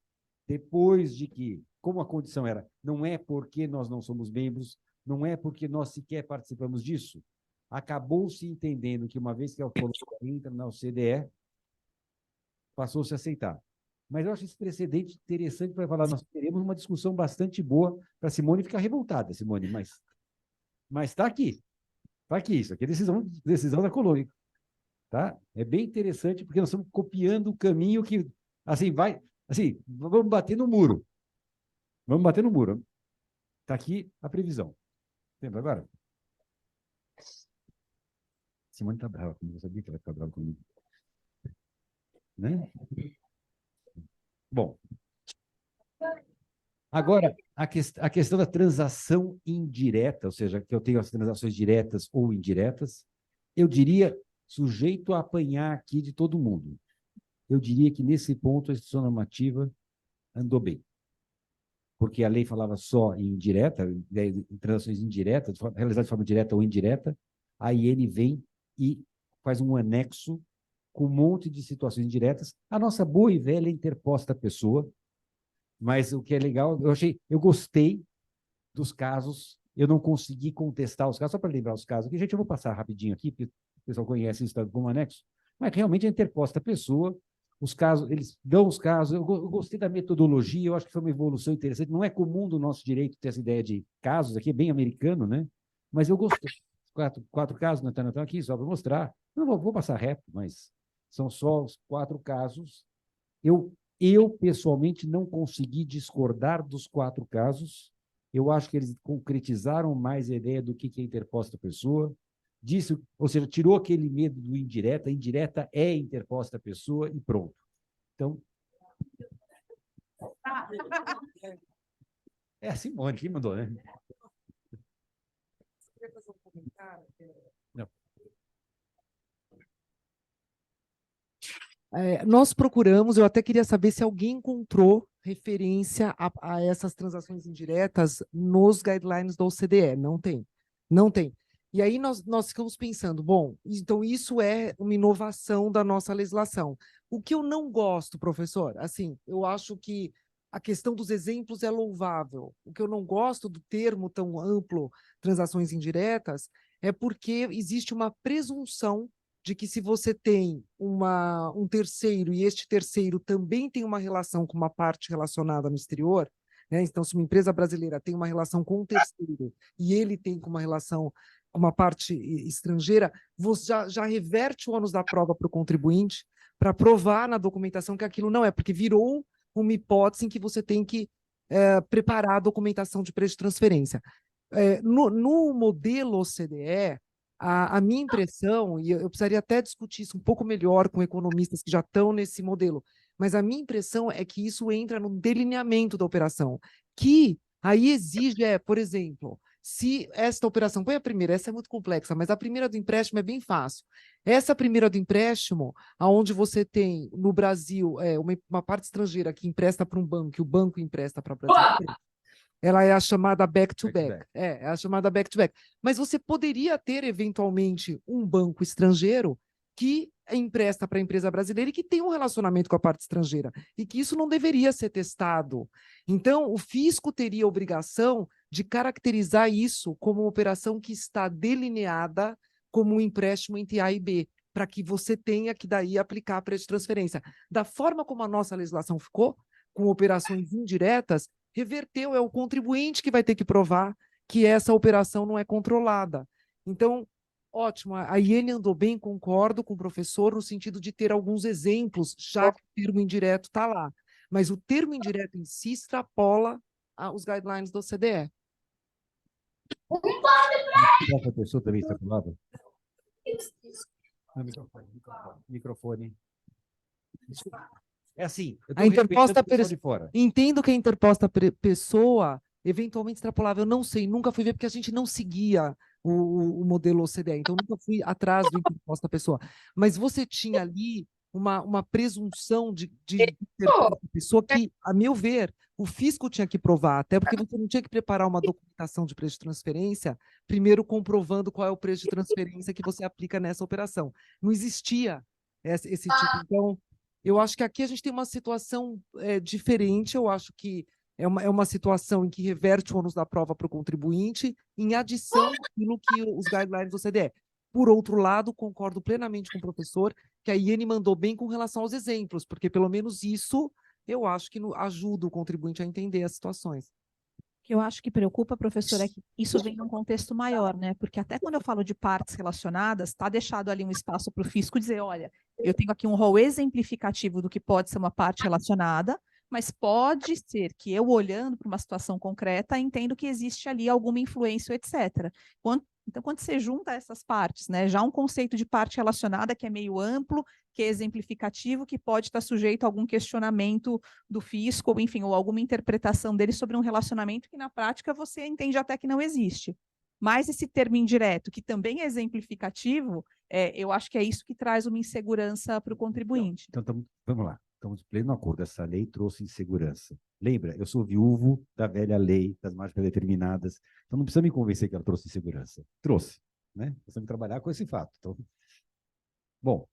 depois de que, como a condição era, não é porque nós não somos membros, não é porque nós sequer participamos disso, acabou-se entendendo que, uma vez que a Colômbia entra na OCDE, passou-se a aceitar. Mas eu acho esse precedente interessante para falar. Nós teremos uma discussão bastante boa para a Simone ficar revoltada, Simone, mas está aqui. Está aqui, isso aqui é decisão da Colômbia. Tá? É bem interessante, porque nós estamos copiando o caminho que, assim, vamos bater no muro. Vamos bater no muro. Está aqui a previsão. Lembra agora? Simone está brava comigo, eu sabia que ela ia ficar brava comigo. Né? Bom, agora, a questão da transação indireta, ou seja, que eu tenho as transações diretas ou indiretas, eu diria, sujeito a apanhar aqui de todo mundo. Eu diria que, nesse ponto, a instituição normativa andou bem. Porque a lei falava só em indireta, em transações indiretas, realizadas de forma direta ou indireta, a IN vem e faz um anexo com um monte de situações indiretas, a nossa boa e velha interposta pessoa, mas o que é legal, eu gostei dos casos, eu não consegui contestar os casos, só para lembrar os casos aqui, gente, eu vou passar rapidinho aqui, porque o pessoal conhece isso como anexo, mas realmente a interposta pessoa, os casos, eles dão os casos, eu gostei da metodologia, eu acho que foi uma evolução interessante, não é comum do nosso direito ter essa ideia de casos, aqui é bem americano, né? Mas eu gostei. Quatro casos, não estão aqui, só para mostrar, não vou passar reto, mas são só os 4 casos. Eu, pessoalmente, não consegui discordar dos 4 casos. Eu acho que eles concretizaram mais a ideia do que é interposta a pessoa. Disse, ou seja, tirou aquele medo do indireta. A indireta é interposta a pessoa e pronto. Então... É a Simone que mandou, né? Você queria fazer um comentário? Não. Nós procuramos, eu até queria saber se alguém encontrou referência a essas transações indiretas nos guidelines da OCDE. Não tem. Não tem. E aí nós ficamos pensando, bom, então isso é uma inovação da nossa legislação. O que eu não gosto, professor, assim, eu acho que a questão dos exemplos é louvável. O que eu não gosto do termo tão amplo, transações indiretas, é porque existe uma presunção de que, se você tem um terceiro e este terceiro também tem uma relação com uma parte relacionada no exterior, né? Então, se uma empresa brasileira tem uma relação com um terceiro e ele tem uma relação com uma parte estrangeira, você já reverte o ônus da prova para o contribuinte para provar na documentação que aquilo não é, porque virou uma hipótese em que você tem que preparar a documentação de preço de transferência. No modelo OCDE, a minha impressão, e eu precisaria até discutir isso um pouco melhor com economistas que já estão nesse modelo, mas a minha impressão é que isso entra no delineamento da operação, que aí exige, por exemplo, se esta operação, põe a primeira, essa é muito complexa, mas a primeira do empréstimo é bem fácil. Essa primeira do empréstimo, onde você tem no Brasil uma parte estrangeira que empresta para um banco, e o banco empresta para o Brasil, ela é a chamada back-to-back. É a chamada back-to-back. Mas você poderia ter, eventualmente, um banco estrangeiro que empresta para a empresa brasileira e que tem um relacionamento com a parte estrangeira, e que isso não deveria ser testado. Então, o fisco teria a obrigação de caracterizar isso como uma operação que está delineada como um empréstimo entre A e B. para que você tenha que daí aplicar preço de transferência. Da forma como a nossa legislação ficou, com operações indiretas, reverteu, é o contribuinte que vai ter que provar que essa operação não é controlada. Então, ótimo, a Iene andou bem, concordo com o professor, no sentido de ter alguns exemplos, já que o termo indireto está lá. Mas o termo indireto em si extrapola os guidelines do OCDE. Essa pessoa também está falando? Microfone. É assim, eu tô A interposta respeitando o pessoal de fora. Entendo que a interposta pessoa eventualmente extrapolável, eu não sei, nunca fui ver porque a gente não seguia o modelo OCDE, então nunca fui atrás do interposta pessoa. Mas você tinha ali uma presunção de interposta pessoa que, a meu ver, o fisco tinha que provar, até porque você não tinha que preparar uma documentação de preço de transferência, primeiro comprovando qual é o preço de transferência que você aplica nessa operação. Não existia esse tipo. Então, eu acho que aqui a gente tem uma situação diferente, eu acho que é uma situação em que reverte o ônus da prova para o contribuinte, em adição àquilo que os guidelines do OCDE. Por outro lado, concordo plenamente com o professor que a Iene mandou bem com relação aos exemplos, porque pelo menos isso eu acho que ajuda o contribuinte a entender as situações. O que eu acho que preocupa, professor, é que isso vem num contexto maior, né? Porque até quando eu falo de partes relacionadas, está deixado ali um espaço para o fisco dizer, olha, eu tenho aqui um rol exemplificativo do que pode ser uma parte relacionada, mas pode ser que eu, olhando para uma situação concreta, entendo que existe ali alguma influência, etc. Então, quando você junta essas partes, né, já um conceito de parte relacionada que é meio amplo, que é exemplificativo, que pode estar sujeito a algum questionamento do fisco, ou, enfim, ou alguma interpretação dele sobre um relacionamento que, na prática, você entende até que não existe. Mas esse termo indireto, que também é exemplificativo, eu acho que é isso que traz uma insegurança para o contribuinte. Então, vamos lá. Estamos em pleno acordo. Essa lei trouxe insegurança. Lembra, eu sou viúvo da velha lei das margens predeterminadas. Então, não precisa me convencer que ela trouxe insegurança. Trouxe, né? Precisamos trabalhar com esse fato. Então, bom,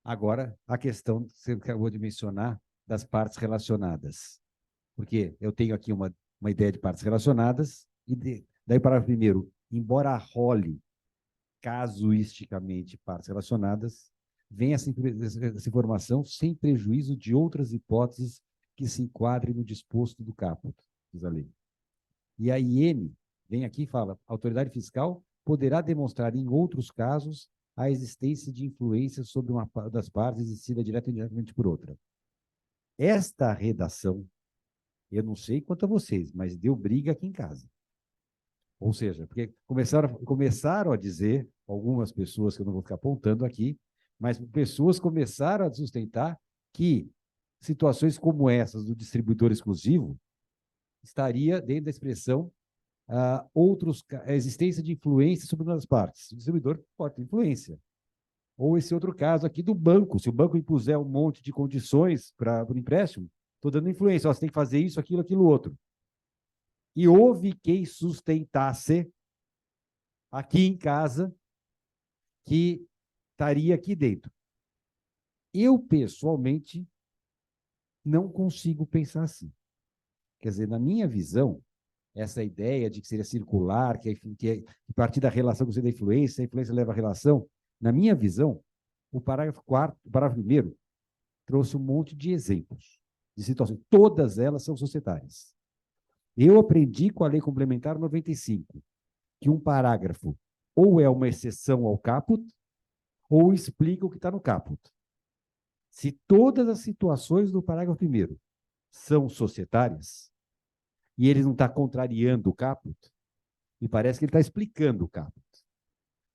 agora a questão que você acabou de mencionar das partes relacionadas. Porque eu tenho aqui uma ideia de partes relacionadas, e daí, parágrafo primeiro, embora role casuisticamente partes relacionadas, vem essa informação sem prejuízo de outras hipóteses que se enquadrem no disposto do caput, diz a lei. E a IM vem aqui e fala, a autoridade fiscal poderá demonstrar em outros casos a existência de influência sobre uma das partes exercida direta ou indiretamente por outra. Esta redação, eu não sei quanto a vocês, mas deu briga aqui em casa. Ou seja, porque começaram a dizer, algumas pessoas que eu não vou ficar apontando aqui, mas pessoas começaram a sustentar que situações como essas do distribuidor exclusivo estaria dentro da expressão a existência de influência sobre uma das partes. O distribuidor pode ter influência. Ou esse outro caso aqui do banco, se o banco impuser um monte de condições para o empréstimo, estou dando influência, você tem que fazer isso, aquilo, outro. E houve quem sustentasse aqui em casa que estaria aqui dentro. Eu, pessoalmente, não consigo pensar assim. Quer dizer, na minha visão, essa ideia de que seria circular, que a partir da relação que você da influência, a influência leva a relação, na minha visão, o parágrafo 4º, o parágrafo 1º, trouxe um monte de exemplos, de situações. Todas elas são societárias. Eu aprendi com a Lei Complementar 95 que um parágrafo ou é uma exceção ao caput, ou explica o que está no caput. Se todas as situações do parágrafo 1º são societárias, e ele não está contrariando o caput, me parece que ele está explicando o caput.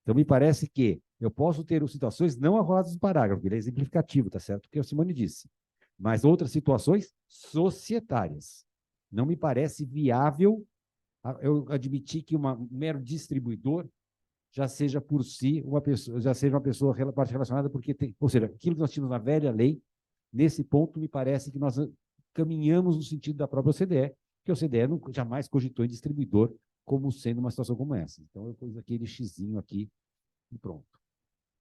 Então, me parece que eu posso ter situações não arroladas no parágrafo, ele é exemplificativo, tá certo? O que a Simone disse. Mas outras situações societárias. Não me parece viável eu admitir que um mero distribuidor já seja por si uma pessoa, já seja uma pessoa relacionada, porque tem, ou seja, aquilo que nós tínhamos na velha lei, nesse ponto me parece que nós caminhamos no sentido da própria OCDE, que a OCDE jamais cogitou em distribuidor como sendo uma situação como essa. Então eu pus aquele xizinho aqui e pronto.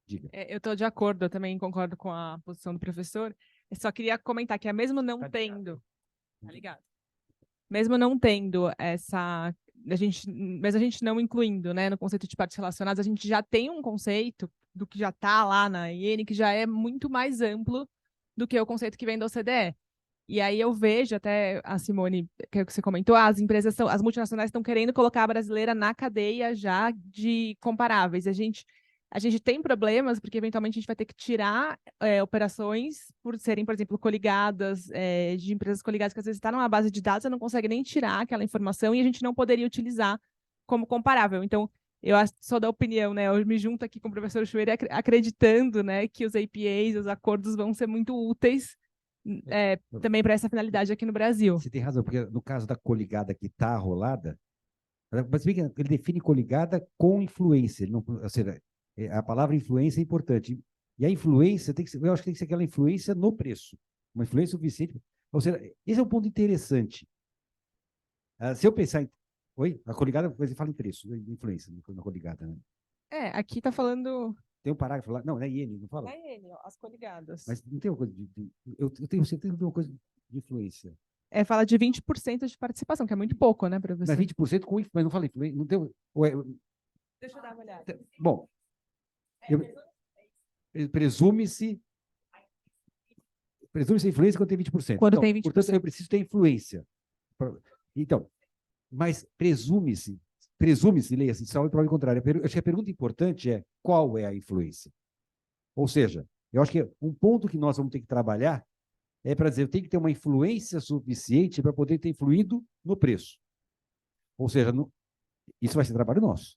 Diga. Eu estou de acordo, eu também concordo com a posição do professor. Eu só queria comentar que, mesmo não tendo... Tá ligado? Mesmo não tendo essa... mas a gente não incluindo, né, no conceito de partes relacionadas, a gente já tem um conceito do que já está lá na IN, que já é muito mais amplo do que o conceito que vem da OCDE. E aí eu vejo, até a Simone, que é o que você comentou, as multinacionais estão querendo colocar a brasileira na cadeia já de comparáveis. A gente tem problemas, porque eventualmente a gente vai ter que tirar operações por serem, por exemplo, coligadas, de empresas coligadas que às vezes está numa base de dados, você não consegue nem tirar aquela informação e a gente não poderia utilizar como comparável. Então, eu sou da opinião, né? Eu me junto aqui com o professor Chueira acreditando, né, que os APAs, os acordos vão ser muito úteis também para essa finalidade aqui no Brasil. Você tem razão, porque no caso da coligada que está arrolada, mas ele define coligada com influência. Ele não, ou seja, a palavra influência é importante. E a influência tem que ser, eu acho que tem que ser aquela influência no preço. Uma influência suficiente. Ou seja, esse é um ponto interessante. Se eu pensar em. Oi? A coligada, você fala em preço, influência na coligada, né? Aqui está falando. Tem um parágrafo lá. Não, é IN, não fala? É IN, as coligadas. Mas não tem uma coisa eu tenho certeza que tem uma coisa de influência. Fala de 20% de participação, que é muito pouco, né, professor? Mas 20% com influência, mas não fala influência. Não tem, Deixa eu dar uma olhada. Bom, presume-se influência quando tem 20%. Quando então, tem 20%. Portanto, eu preciso ter influência. Então, mas presume-se, leia-se, salve prova contrária. Acho que a pergunta importante é qual é a influência? Ou seja, eu acho que um ponto que nós vamos ter que trabalhar é para dizer, eu tenho que ter uma influência suficiente para poder ter influído no preço. Ou seja, isso vai ser trabalho nosso.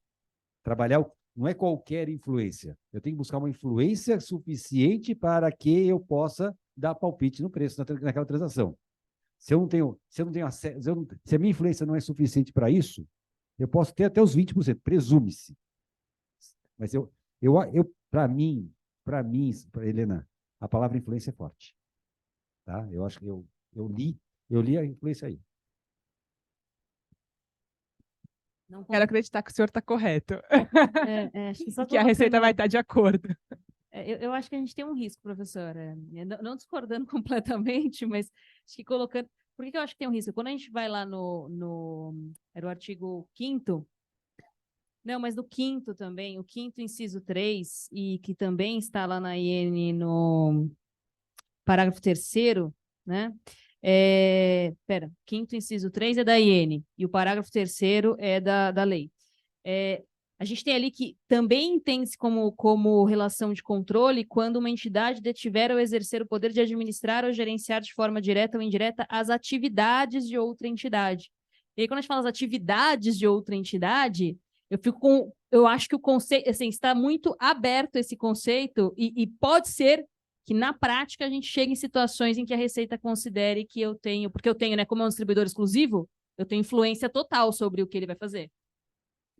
Trabalhar não é qualquer influência. Eu tenho que buscar uma influência suficiente para que eu possa dar palpite no preço naquela transação. Se a minha influência não é suficiente para isso, eu posso ter até os 20%, presume-se. Mas para mim, Helena, a palavra influência é forte. Tá? Eu acho que eu li a influência aí. Não Quero acreditar que o senhor está correto. acho que só que a Receita vai estar de acordo. Eu acho que a gente tem um risco, professor. Não discordando completamente, mas acho que colocando. Por que eu acho que tem um risco? Quando a gente vai lá era o artigo 5º. Não, mas no 5º também, o 5º inciso 3, e que também está lá na IN no parágrafo 3º, né? 5º inciso 3 é da IN, e o parágrafo 3º é da lei. A gente tem ali que também entende-se como relação de controle quando uma entidade detiver ou exercer o poder de administrar ou gerenciar de forma direta ou indireta as atividades de outra entidade. E aí, quando a gente fala as atividades de outra entidade, eu acho que o conceito, assim, está muito aberto esse conceito e pode ser que na prática a gente chegue em situações em que a Receita considere que eu tenho, porque eu tenho, né, como é um distribuidor exclusivo, eu tenho influência total sobre o que ele vai fazer.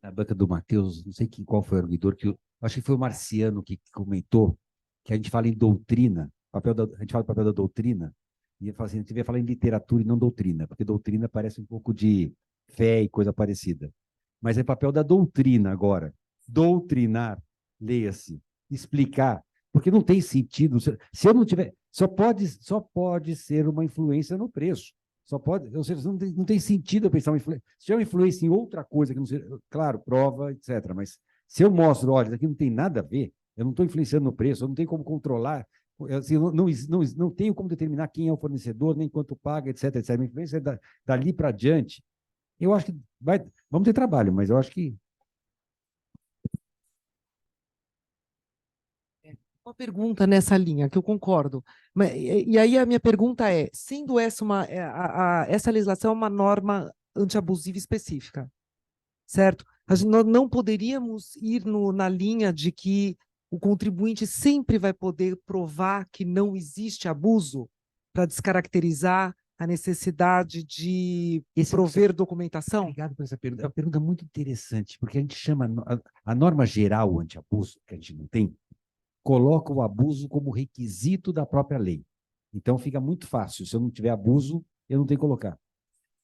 Na banca do Matheus, não sei qual foi o arguidor, acho que foi o Marciano que comentou que a gente fala em doutrina, a gente fala do papel da doutrina, e ele fala assim, a gente devia falar em literatura e não doutrina, porque doutrina parece um pouco de fé e coisa parecida. Mas é papel da doutrina agora. Doutrinar, leia-se, explicar, porque não tem sentido. Se eu não tiver, só pode ser uma influência no preço. Só pode, ou seja, não tem sentido eu pensar uma influência. Se tiver uma influência em outra coisa que não seja, claro, prova, etc. Mas se eu mostro, olha, isso aqui não tem nada a ver, eu não estou influenciando no preço, eu não tenho como controlar, assim, não tenho como determinar quem é o fornecedor, nem quanto paga, etc. etc. A influência é dali para adiante. Eu acho que vamos ter trabalho, mas eu acho que uma pergunta nessa linha, que eu concordo. E aí a minha pergunta é, sendo essa essa legislação uma norma antiabusiva específica, certo? Nós não poderíamos ir na linha de que o contribuinte sempre vai poder provar que não existe abuso para descaracterizar a necessidade de prover documentação? Obrigado por essa pergunta. É uma pergunta muito interessante, porque a gente chama a norma geral antiabuso, que a gente não tem, coloca o abuso como requisito da própria lei. Então, fica muito fácil. Se eu não tiver abuso, eu não tenho que colocar.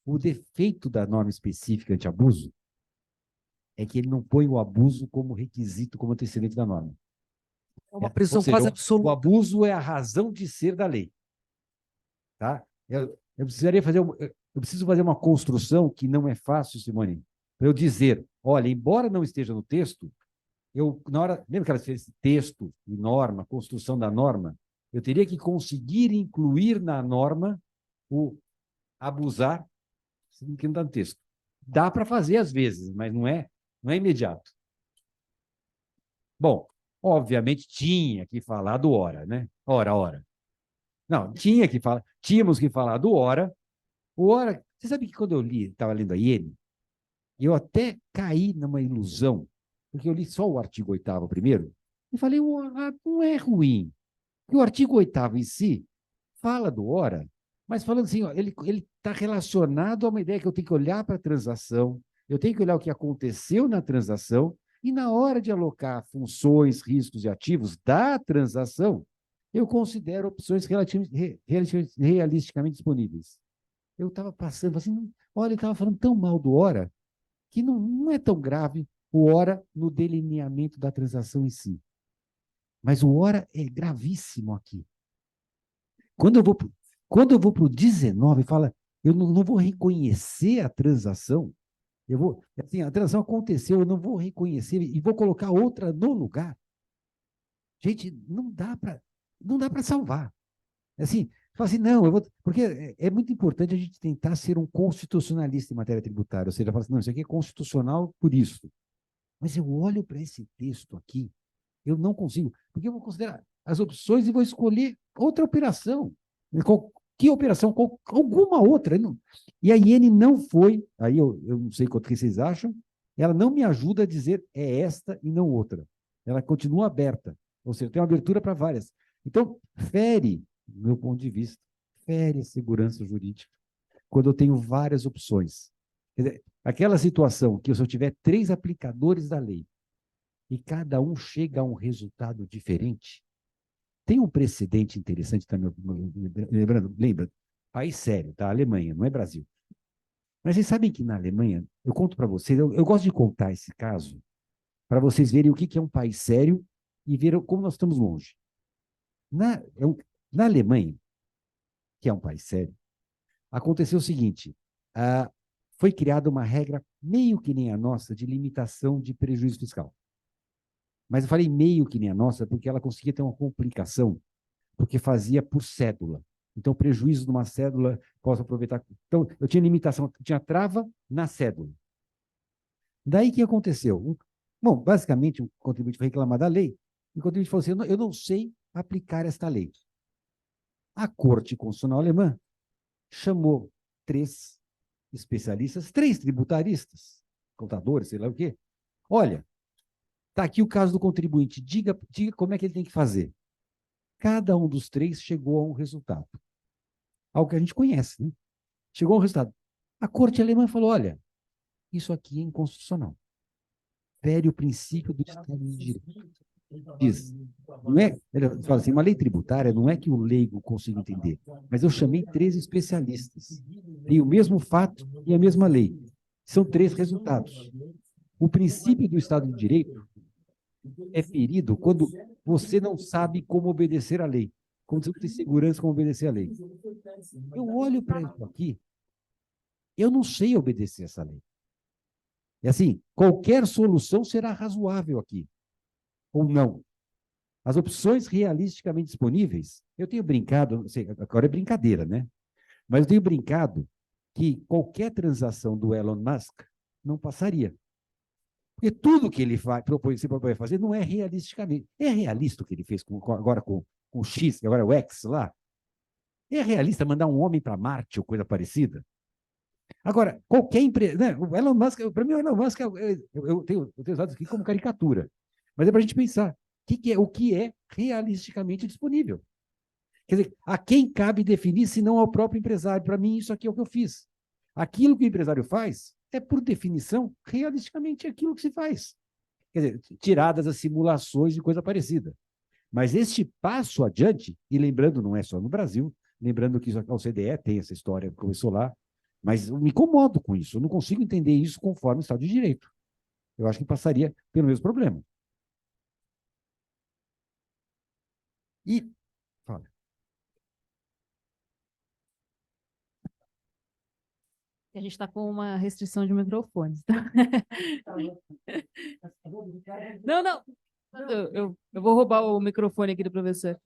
O defeito da norma específica anti-abuso é que ele não põe o abuso como requisito, como antecedente da norma. É uma presunção quase absoluta. O abuso é a razão de ser da lei. Tá? Eu preciso fazer uma construção que não é fácil, Simone, para eu dizer, olha, embora não esteja no texto, na hora, lembra que ela fez texto e norma, construção da norma? Eu teria que conseguir incluir na norma o abusar, que não está no texto. Dá para fazer às vezes, mas não é imediato. Bom, obviamente tinha que falar do hora, né? Hora. Não, tínhamos que falar do hora. O hora, você sabe que quando eu estava lendo a Iene, eu até caí numa ilusão, porque eu li só o artigo 8º primeiro, e falei, não é ruim. Porque o artigo 8º em si fala do hora, mas falando assim, ó, ele está relacionado a uma ideia que eu tenho que olhar para a transação, eu tenho que olhar o que aconteceu na transação, e na hora de alocar funções, riscos e ativos da transação, eu considero opções realisticamente disponíveis. Eu estava passando assim, olha, ele estava falando tão mal do hora, que não é tão grave o hora no delineamento da transação em si. Mas o hora é gravíssimo aqui. Quando eu vou para o 19, fala, eu não vou reconhecer a transação, assim, a transação aconteceu, eu não vou reconhecer e vou colocar outra no lugar. Gente, não dá para salvar. Assim, fala assim, não, porque é muito importante a gente tentar ser um constitucionalista em matéria tributária, ou seja, fala assim, não, isso aqui é constitucional por isso. Mas eu olho para esse texto aqui, eu não consigo, porque eu vou considerar as opções e vou escolher outra operação. Que operação? Alguma outra. E a Iene não foi, aí eu não sei o que vocês acham, ela não me ajuda a dizer é esta e não outra. Ela continua aberta, ou seja, tem uma abertura para várias. Então, fere, do meu ponto de vista, fere a segurança jurídica, quando eu tenho várias opções. Quer dizer, aquela situação que se eu tiver 3 aplicadores da lei e cada um chega a um resultado diferente, tem um precedente interessante também, lembra, país sério, tá? Alemanha, não é Brasil. Mas vocês sabem que na Alemanha, eu conto para vocês, eu gosto de contar esse caso, para vocês verem o que é um país sério e ver como nós estamos longe. Na Alemanha, que é um país sério, aconteceu o seguinte, foi criada uma regra meio que nem a nossa de limitação de prejuízo fiscal. Mas eu falei meio que nem a nossa porque ela conseguia ter uma complicação, porque fazia por cédula. Então, prejuízo de uma cédula, posso aproveitar. Então, eu tinha limitação, tinha trava na cédula. Daí, o que aconteceu? Bom, basicamente, o contribuinte foi reclamar da lei, e o contribuinte falou assim, eu não sei aplicar esta lei. A Corte Constitucional Alemã chamou 3 especialistas, 3 tributaristas, contadores, sei lá o quê. Olha, está aqui o caso do contribuinte, diga como é que ele tem que fazer. Cada um dos 3 chegou a um resultado. Algo que a gente conhece, né? Chegou a um resultado. A Corte Alemã falou, olha, isso aqui é inconstitucional. Fere o princípio do Estado de Direito. Diz, não é, ele fala assim, uma lei tributária não é que o leigo consiga entender, mas eu chamei 3 especialistas. Tem o mesmo fato e a mesma lei. São 3 resultados. O princípio do Estado de Direito é ferido quando você não sabe como obedecer à lei, quando você não tem segurança como obedecer à lei. Eu olho para isso aqui, eu não sei obedecer essa lei. E assim, qualquer solução será razoável aqui, ou não. As opções realisticamente disponíveis, eu tenho brincado, não sei, agora é brincadeira, né? Mas eu tenho brincado que qualquer transação do Elon Musk não passaria. Porque tudo que ele se propõe a fazer não é realisticamente. É realista o que ele fez agora com o X, que agora é o X lá? É realista mandar um homem para Marte ou coisa parecida? Agora, qualquer empresa. Né? O Elon Musk, para mim, o Elon Musk, eu tenho usado isso aqui como caricatura. Mas é para a gente pensar o que é realisticamente disponível. Quer dizer, a quem cabe definir se não ao próprio empresário? Para mim, isso aqui é o que eu fiz. Aquilo que o empresário faz é, por definição, realisticamente aquilo que se faz. Quer dizer, tiradas as simulações e coisa parecida. Mas este passo adiante, e lembrando, não é só no Brasil, lembrando que a OCDE tem essa história que começou lá, mas eu me incomodo com isso, eu não consigo entender isso conforme o Estado de Direito. Eu acho que passaria pelo mesmo problema. E, fala. A gente está com uma restrição de microfones. Tá? Não, não. Eu vou roubar o microfone aqui do professor.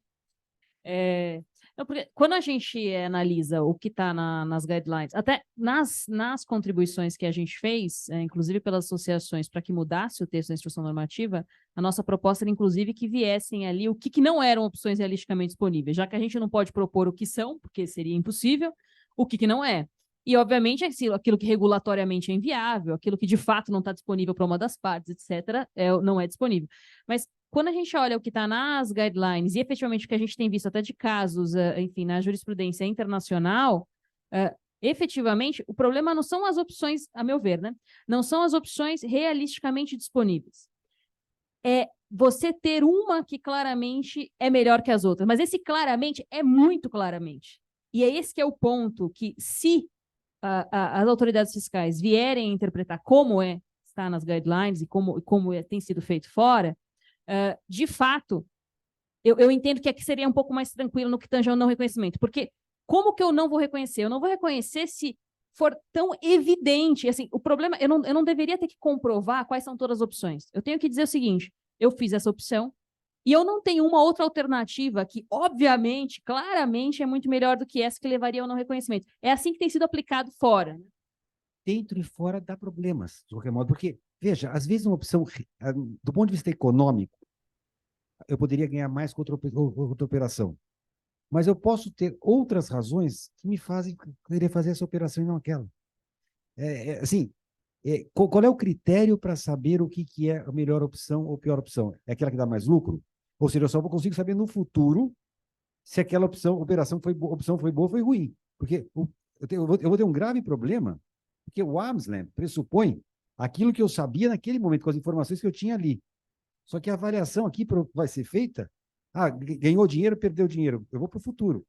Não, porque quando a gente analisa o que está nas guidelines, até nas contribuições que a gente fez, inclusive pelas associações, para que mudasse o texto da instrução normativa, a nossa proposta era, inclusive, que viessem ali o que não eram opções realisticamente disponíveis, já que a gente não pode propor o que são, porque seria impossível, o que não é. E, obviamente, aquilo que regulatoriamente é inviável, aquilo que de fato não está disponível para uma das partes, etc., não é disponível. Mas quando a gente olha o que está nas guidelines e efetivamente o que a gente tem visto até de casos, enfim, na jurisprudência internacional, efetivamente, o problema não são as opções, a meu ver, né? Não são as opções realisticamente disponíveis. É você ter uma que claramente é melhor que as outras, mas esse claramente é muito claramente. E é esse que é o ponto que, se as autoridades fiscais vierem a interpretar como está nas guidelines e como tem sido feito fora, de fato, eu entendo que aqui seria um pouco mais tranquilo no que tange ao não reconhecimento, porque como que eu não vou reconhecer? Eu não vou reconhecer se for tão evidente. Assim, o problema, eu não deveria ter que comprovar quais são todas as opções. Eu tenho que dizer o seguinte, eu fiz essa opção e eu não tenho uma outra alternativa que, obviamente, claramente é muito melhor do que essa que levaria ao não reconhecimento. É assim que tem sido aplicado fora. Dentro e fora dá problemas, de qualquer modo, porque, veja, às vezes uma opção, do ponto de vista econômico, eu poderia ganhar mais com outra operação. Mas eu posso ter outras razões que me fazem querer fazer essa operação e não aquela. Qual é o critério para saber o que é a melhor opção ou pior opção? É aquela que dá mais lucro? Ou seja, eu só consigo saber no futuro se aquela operação foi boa ou foi ruim. Porque eu vou ter um grave problema, porque o arm's length pressupõe aquilo que eu sabia naquele momento, com as informações que eu tinha ali. Só que a avaliação aqui vai ser feita, ganhou dinheiro, perdeu dinheiro, eu vou para o futuro.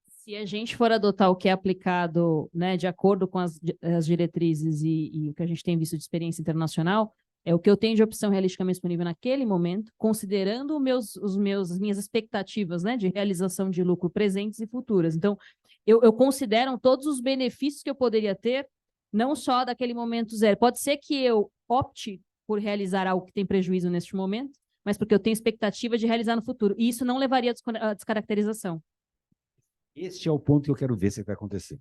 Se a gente for adotar o que é aplicado, né, de acordo com as diretrizes e o que a gente tem visto de experiência internacional, é o que eu tenho de opção realisticamente disponível naquele momento, considerando as minhas expectativas, né, de realização de lucro presentes e futuras. Então, eu considero todos os benefícios que eu poderia ter, não só daquele momento zero. Pode ser que eu opte por realizar algo que tem prejuízo neste momento, mas porque eu tenho expectativa de realizar no futuro. E isso não levaria à descaracterização. Este é o ponto que eu quero ver se vai acontecer.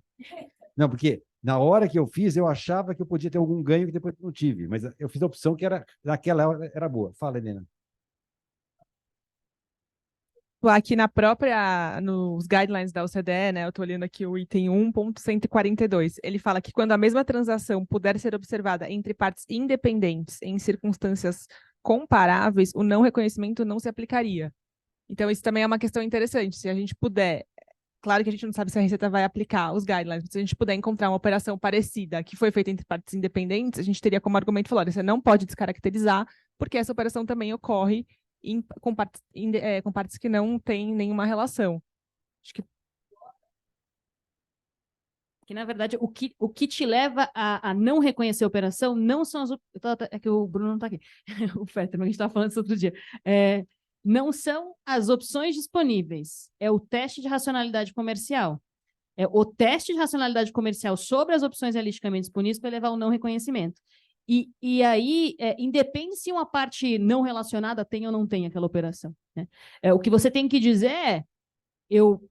Não, porque na hora que eu fiz, eu achava que eu podia ter algum ganho que depois não tive, mas eu fiz a opção que naquela hora era boa. Fala, Helena. Aqui nos guidelines da OCDE, né, eu estou olhando aqui o item 1.142, ele fala que quando a mesma transação puder ser observada entre partes independentes em circunstâncias comparáveis, o não reconhecimento não se aplicaria. Então, isso também é uma questão interessante. Se a gente puder, claro que a gente não sabe se a Receita vai aplicar os guidelines, mas se a gente puder encontrar uma operação parecida que foi feita entre partes independentes, a gente teria como argumento falar, você não pode descaracterizar, porque essa operação também ocorre com partes que não têm nenhuma relação. Acho que na verdade, o que te leva a não reconhecer a operação não são as... É que o Bruno não está aqui. O Fetter, a gente estava falando isso outro dia. Não são as opções disponíveis. É o teste de racionalidade comercial. O teste de racionalidade comercial sobre as opções realisticamente disponíveis vai levar ao não reconhecimento. E aí, independe se uma parte não relacionada tem ou não tem aquela operação. Né? O que você tem que dizer é, eu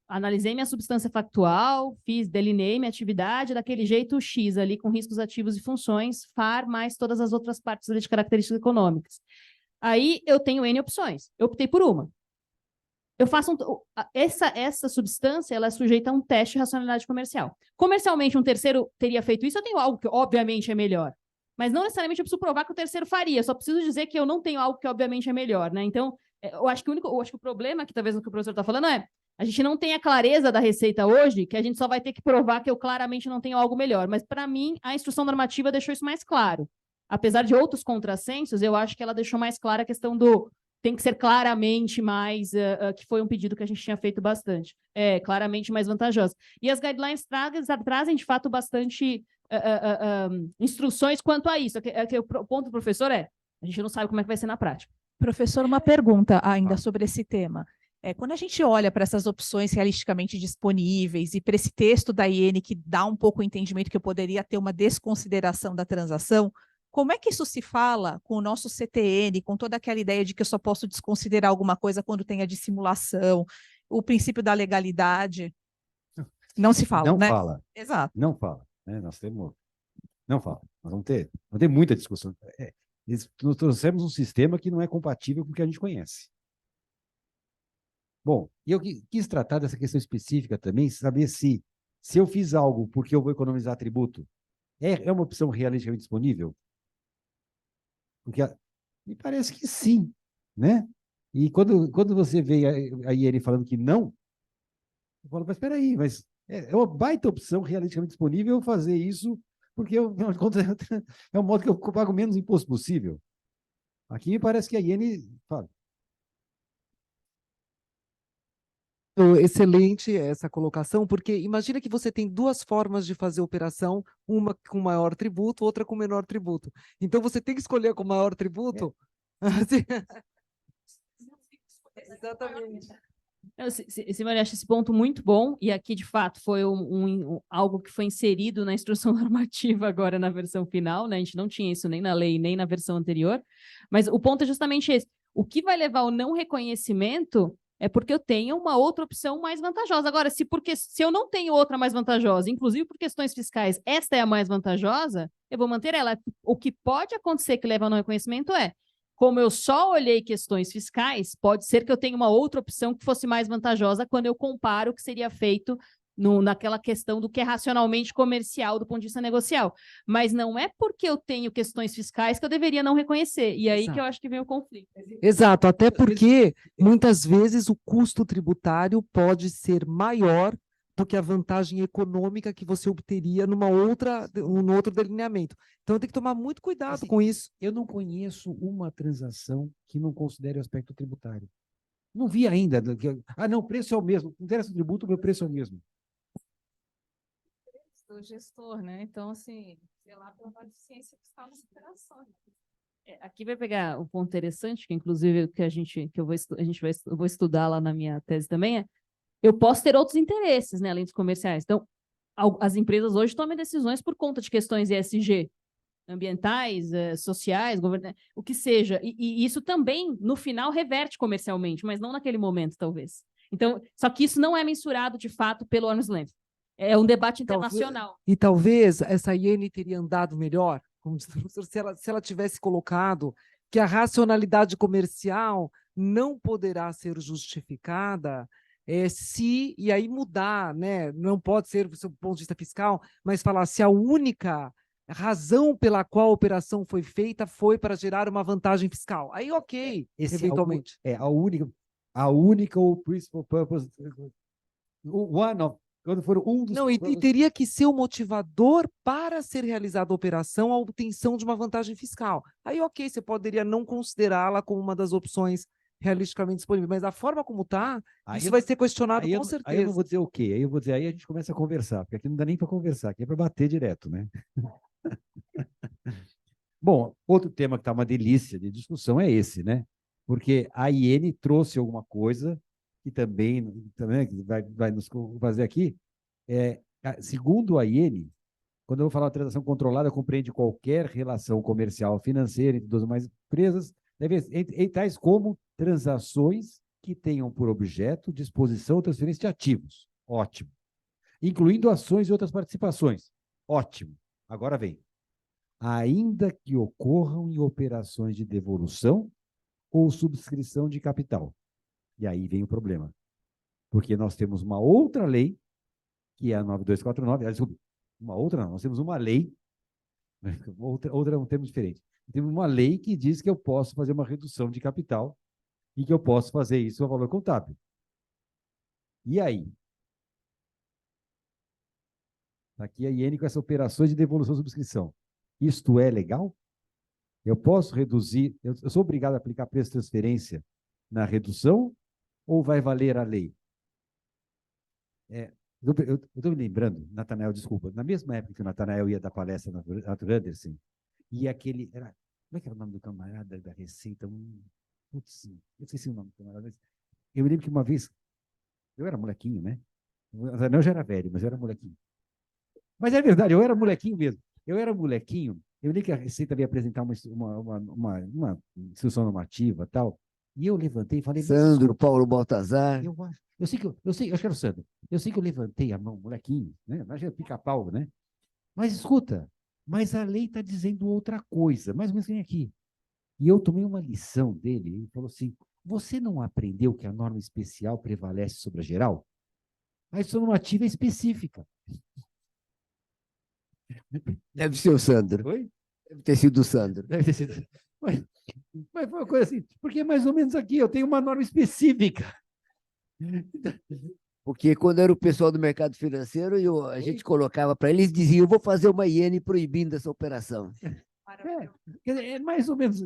analisei minha substância factual, delineei minha atividade daquele jeito X ali, com riscos ativos e funções, FAR, mais todas as outras partes ali de características econômicas. Aí eu tenho N opções, eu optei por uma. Eu faço essa substância, ela é sujeita a um teste de racionalidade comercial. Comercialmente, um terceiro teria feito isso, eu tenho algo que obviamente é melhor. Mas não necessariamente eu preciso provar que o terceiro faria, só preciso dizer que eu não tenho algo que obviamente é melhor, né? Então, eu acho que o problema, que talvez o que o professor está falando a gente não tem a clareza da Receita hoje, que a gente só vai ter que provar que eu claramente não tenho algo melhor. Mas, para mim, a instrução normativa deixou isso mais claro. Apesar de outros contrassensos, eu acho que ela deixou mais clara a questão do tem que ser claramente mais, que foi um pedido que a gente tinha feito bastante. Claramente mais vantajosa. E as guidelines trazem, de fato, bastante instruções quanto a isso. O ponto do professor a gente não sabe como é que vai ser na prática. Professor, uma pergunta ainda sobre esse tema. Quando a gente olha para essas opções realisticamente disponíveis e para esse texto da IN que dá um pouco o entendimento que eu poderia ter uma desconsideração da transação, como é que isso se fala com o nosso CTN, com toda aquela ideia de que eu só posso desconsiderar alguma coisa quando tem a dissimulação, o princípio da legalidade? Não se fala, Não né? fala. Exato. Não fala. Né? Nós temos. Não fala. Nós vamos ter muita discussão. Nós trouxemos um sistema que não é compatível com o que a gente conhece. Bom, e eu quis tratar dessa questão específica também, saber se eu fiz algo porque eu vou economizar tributo, é uma opção realisticamente disponível? Porque me parece que sim, né? E quando você vê a IN falando que não, eu falo, mas espera aí, mas é uma baita opção realisticamente disponível eu fazer isso, porque, afinal de contas, é o modo que eu pago menos imposto possível. Aqui me parece que a IN fala. Excelente essa colocação, porque imagina que você tem duas formas de fazer operação, uma com maior tributo, outra com menor tributo. Então você tem que escolher com maior tributo. Assim, exatamente. Simone, acho esse ponto muito bom, e aqui, de fato, foi algo que foi inserido na instrução normativa agora na versão final, né? A gente não tinha isso nem na lei, nem na versão anterior, mas o ponto é justamente esse. O que vai levar ao não reconhecimento é porque eu tenho uma outra opção mais vantajosa. Agora, se eu não tenho outra mais vantajosa, inclusive por questões fiscais, esta é a mais vantajosa, eu vou manter ela. O que pode acontecer que leva ao não reconhecimento como eu só olhei questões fiscais, pode ser que eu tenha uma outra opção que fosse mais vantajosa quando eu comparo o que seria feito naquela questão do que é racionalmente comercial do ponto de vista negocial. Mas não é porque eu tenho questões fiscais que eu deveria não reconhecer. E aí que eu acho que vem o conflito. Exato, até porque muitas vezes o custo tributário pode ser maior do que a vantagem econômica que você obteria num outro delineamento. Então tem que tomar muito cuidado com isso. Eu não conheço uma transação que não considere o aspecto tributário. Não vi ainda. Não, o preço é o mesmo. Não interessa o tributo, o meu preço é o mesmo. Do gestor, né? Então, assim, sei lá, pela deficiência fiscal nas operações. Aqui vai pegar um ponto interessante, que inclusive eu vou estudar lá na minha tese também, eu posso ter outros interesses, né, além dos comerciais. Então, as empresas hoje tomam decisões por conta de questões ESG, ambientais, sociais, o que seja. E isso também, no final, reverte comercialmente, mas não naquele momento, talvez. Então, só que isso não é mensurado, de fato, pelo arm's length. É um debate internacional. E talvez essa IN teria andado melhor, como diz o professor, se ela tivesse colocado que a racionalidade comercial não poderá ser justificada e aí mudar, né? Não pode ser do seu ponto de vista fiscal, mas falar se a única razão pela qual a operação foi feita foi para gerar uma vantagem fiscal. Aí, ok, eventualmente. A única ou principal purpose, quando for um dos... Não, e teria que ser o motivador para ser realizada a operação a obtenção de uma vantagem fiscal. Aí, ok, você poderia não considerá-la como uma das opções realisticamente disponíveis, mas a forma como está, isso vai ser questionado com certeza. Aí eu não vou dizer o quê? Aí eu vou dizer, aí a gente começa a conversar, porque aqui não dá nem para conversar, aqui é para bater direto, né? Bom, outro tema que está uma delícia de discussão é esse, né? Porque a IN trouxe alguma coisa que também vai nos fazer aqui. Segundo a IN, quando eu vou falar de transação controlada, compreende qualquer relação comercial financeira entre duas ou mais empresas, tais como transações que tenham por objeto disposição ou transferência de ativos. Ótimo. Incluindo ações e outras participações. Ótimo. Agora vem. Ainda que ocorram em operações de devolução ou subscrição de capital. E aí vem o problema. Porque nós temos uma outra lei, que é a 9249, desculpa, uma outra não, nós temos uma lei, outra é um termo diferente. Temos uma lei que diz que eu posso fazer uma redução de capital e que eu posso fazer isso a valor contábil. E aí? Aqui a IN com essas operações de devolução e subscrição. Isto é legal? Eu posso reduzir, eu sou obrigado a aplicar preço de transferência na redução ou vai valer a lei? Eu estou me lembrando, Natanael, desculpa, na mesma época que o Natanael ia dar palestra na Arthur Andersen, e aquele, como é que era o nome do camarada da Receita? Putz, eu esqueci o nome do camarada. Eu me lembro que uma vez, eu era molequinho, né? Eu já era velho, mas eu era molequinho. Mas é verdade, eu era molequinho mesmo. Eu era molequinho, eu li que a Receita ia apresentar uma instrução normativa e tal, e eu levantei e falei... Sandro, Paulo Baltazar. Eu sei, acho que era o Sandro. Eu sei que eu levantei a mão, molequinho, né? Imagina, pica-pau, né? Mas escuta, mas a lei está dizendo outra coisa, mais ou menos que nem aqui. E eu tomei uma lição dele, ele falou assim, você não aprendeu que a norma especial prevalece sobre a geral? A instrução normativa é específica. Deve ser o Sandro. Oi? Deve ter sido o Sandro. Deve ter sido. Mas foi uma coisa assim, porque mais ou menos aqui eu tenho uma norma específica. Porque quando era o pessoal do mercado financeiro, a gente colocava para eles, diziam, eu vou fazer uma iene proibindo essa operação. Quer dizer, é mais ou menos...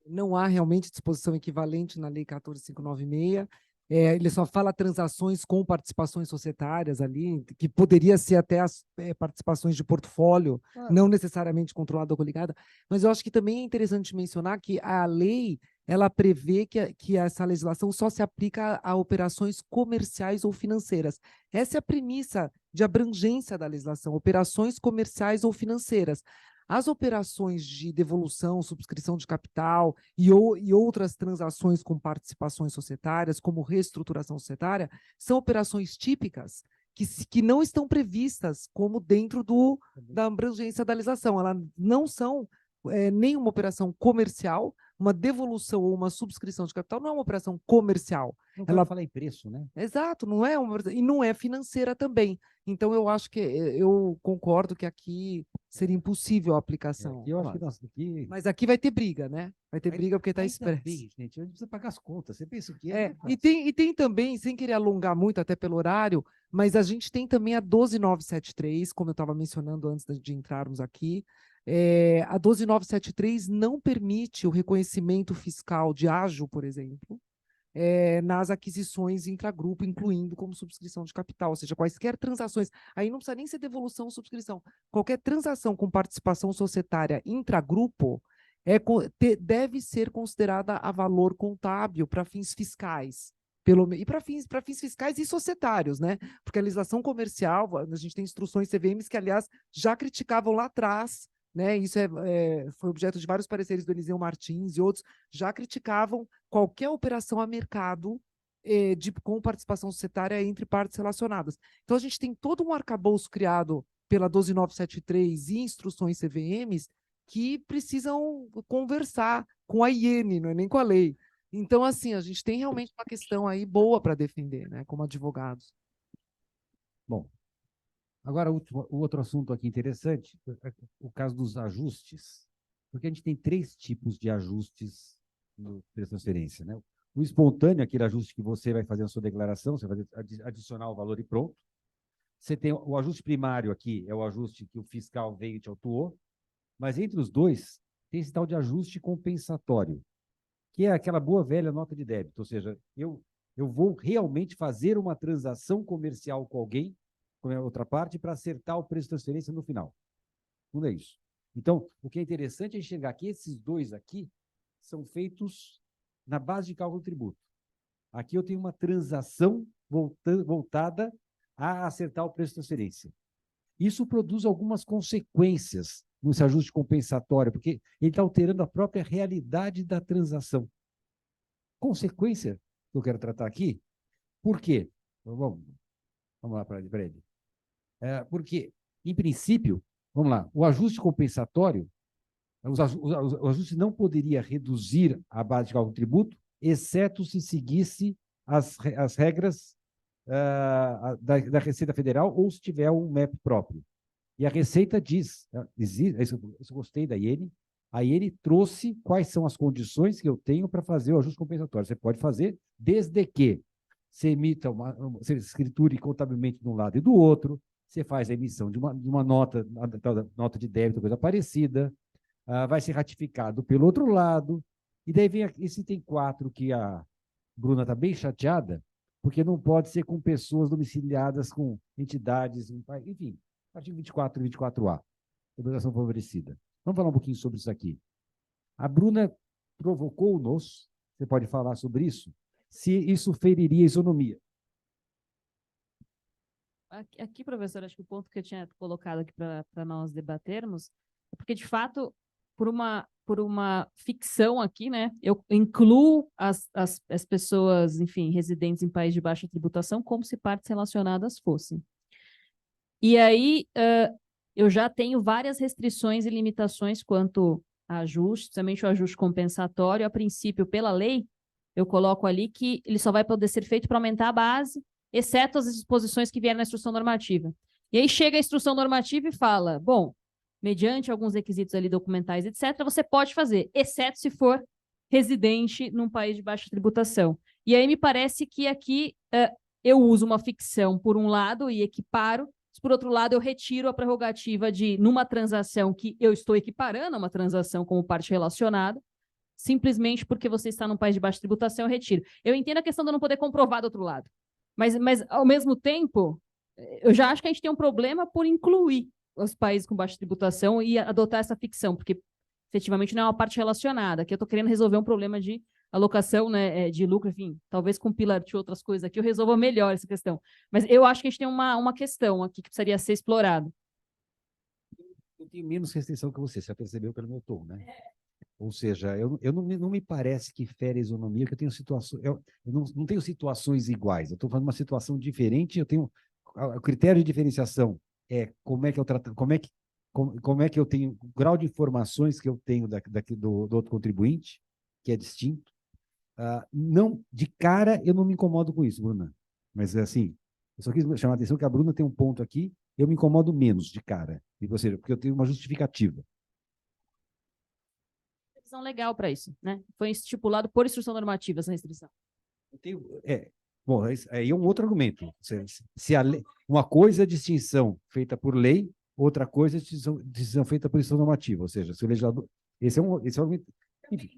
Não há realmente disposição equivalente na Lei 14.596. Ele só fala transações com participações societárias ali, que poderia ser até as participações de portfólio, não necessariamente controlada ou coligada. Mas eu acho que também é interessante mencionar que a lei ela prevê que essa legislação só se aplica a operações comerciais ou financeiras. Essa é a premissa de abrangência da legislação, operações comerciais ou financeiras. As operações de devolução, subscrição de capital e outras transações com participações societárias, como reestruturação societária, são operações típicas que não estão previstas como dentro da abrangência da legislação. Elas não são nenhuma operação comercial, uma devolução ou uma subscrição de capital não é uma operação comercial. Não quero falar em preço, né? Exato, não é e não é financeira também. Então, eu acho que eu concordo que aqui seria impossível a aplicação. Eu acho que nós aqui... Mas aqui vai ter briga, né? Vai ter briga porque está expresso. Bem, gente, a gente precisa pagar as contas. Você pensa o quê? E tem também, sem querer alongar muito, até pelo horário, mas a gente tem também a 12.973, como eu estava mencionando antes de entrarmos aqui. A 12.973 não permite o reconhecimento fiscal de ágio, por exemplo, nas aquisições intragrupo, incluindo como subscrição de capital, ou seja, quaisquer transações, aí não precisa nem ser devolução ou subscrição, qualquer transação com participação societária intragrupo deve ser considerada a valor contábil para fins fiscais. E para fins fiscais e societários, né? Porque a legislação comercial, a gente tem instruções CVMs que, aliás, já criticavam lá atrás, né? Isso foi objeto de vários pareceres do Eliseu Martins e outros, já criticavam qualquer operação a mercado com participação societária entre partes relacionadas. Então, a gente tem todo um arcabouço criado pela 12.973 e instruções CVMs que precisam conversar com a IN, não é nem com a lei. Então, assim, a gente tem realmente uma questão aí boa para defender, né, como advogados. Bom, agora o outro assunto aqui interessante, o caso dos ajustes, porque a gente tem 3 tipos de ajustes no preço de transferência, né? O espontâneo, aquele ajuste que você vai fazer na sua declaração, você vai adicionar o valor e pronto. Você tem o ajuste primário aqui, é o ajuste que o fiscal veio e te autuou, mas entre os dois, tem esse tal de ajuste compensatório, que é aquela boa velha nota de débito, ou seja, eu vou realmente fazer uma transação comercial com alguém, com a outra parte, para acertar o preço de transferência no final. Não é isso. Então, o que é interessante é enxergar que esses dois aqui são feitos na base de cálculo do tributo. Aqui eu tenho uma transação voltada a acertar o preço de transferência. Isso produz algumas consequências nesse ajuste compensatório, porque ele está alterando a própria realidade da transação. Consequência que eu quero tratar aqui, por quê? Vamos lá para ele. Porque, em princípio, vamos lá, o ajuste compensatório, o ajuste não poderia reduzir a base de cálculo do tributo, exceto se seguisse as regras da Receita Federal ou se tiver um MEP próprio. E a Receita diz, isso eu gostei da IN, a IN trouxe quais são as condições que eu tenho para fazer o ajuste compensatório. Você pode fazer desde que você emita você escriture contabilmente de um lado e do outro, você faz a emissão de uma nota de débito, coisa parecida, vai ser ratificado pelo outro lado, e daí vem esse item 4 que a Bruna está bem chateada, porque não pode ser com pessoas domiciliadas com entidades, enfim, artigo 24 e 24A, obrigação favorecida. Vamos falar um pouquinho sobre isso aqui. A Bruna provocou-nos, Você pode falar sobre isso? Se isso feriria a isonomia. Aqui, professor, acho que o ponto que eu tinha colocado aqui para nós debatermos é porque, de fato, por uma ficção aqui, né, eu incluo as pessoas, enfim, residentes em países de baixa tributação como se partes relacionadas fossem. E aí, eu já tenho várias restrições e limitações quanto a ajuste, principalmente o ajuste compensatório. A princípio, pela lei, eu coloco ali que ele só vai poder ser feito para aumentar a base, exceto as disposições que vierem na instrução normativa. E aí chega a instrução normativa e fala, bom, mediante alguns requisitos ali documentais, etc., você pode fazer, exceto se for residente num país de baixa tributação. E aí me parece que aqui eu uso uma ficção por um lado e equiparo, por outro lado eu retiro a prerrogativa de, numa transação que eu estou equiparando, uma transação como parte relacionada, simplesmente porque você está num país de baixa tributação, eu retiro. Eu entendo a questão de eu não poder comprovar do outro lado. Mas, ao mesmo tempo, eu já acho que a gente tem um problema por incluir os países com baixa tributação e adotar essa ficção, porque efetivamente não é uma parte relacionada. Aqui eu estou querendo resolver um problema de alocação, né, de lucro, enfim, talvez com Pilar e outras coisas aqui eu resolva melhor essa questão. Mas eu acho que a gente tem uma questão aqui que precisaria ser explorada. Eu tenho menos restrição que você percebeu pelo meu tom, né? Ou seja, eu não me parece que fere a isonomia, que eu tenho situações, eu não tenho situações iguais, eu estou falando de uma situação diferente, eu tenho, o critério de diferenciação é como é que eu trato, como é que eu tenho, o grau de informações que eu tenho do outro contribuinte, que é distinto. Não, de cara, eu não me incomodo com isso, Bruna, mas assim, eu só quis chamar a atenção que a Bruna tem um ponto aqui, eu me incomodo menos de cara, ou seja, porque eu tenho uma justificativa. Legal para isso, né? Foi estipulado por instrução normativa essa restrição. Bom, aí é um outro argumento. Se a lei, uma coisa é distinção feita por lei, outra coisa é distinção feita por instrução normativa, ou seja, se o legislador... Esse é um argumento... Enfim.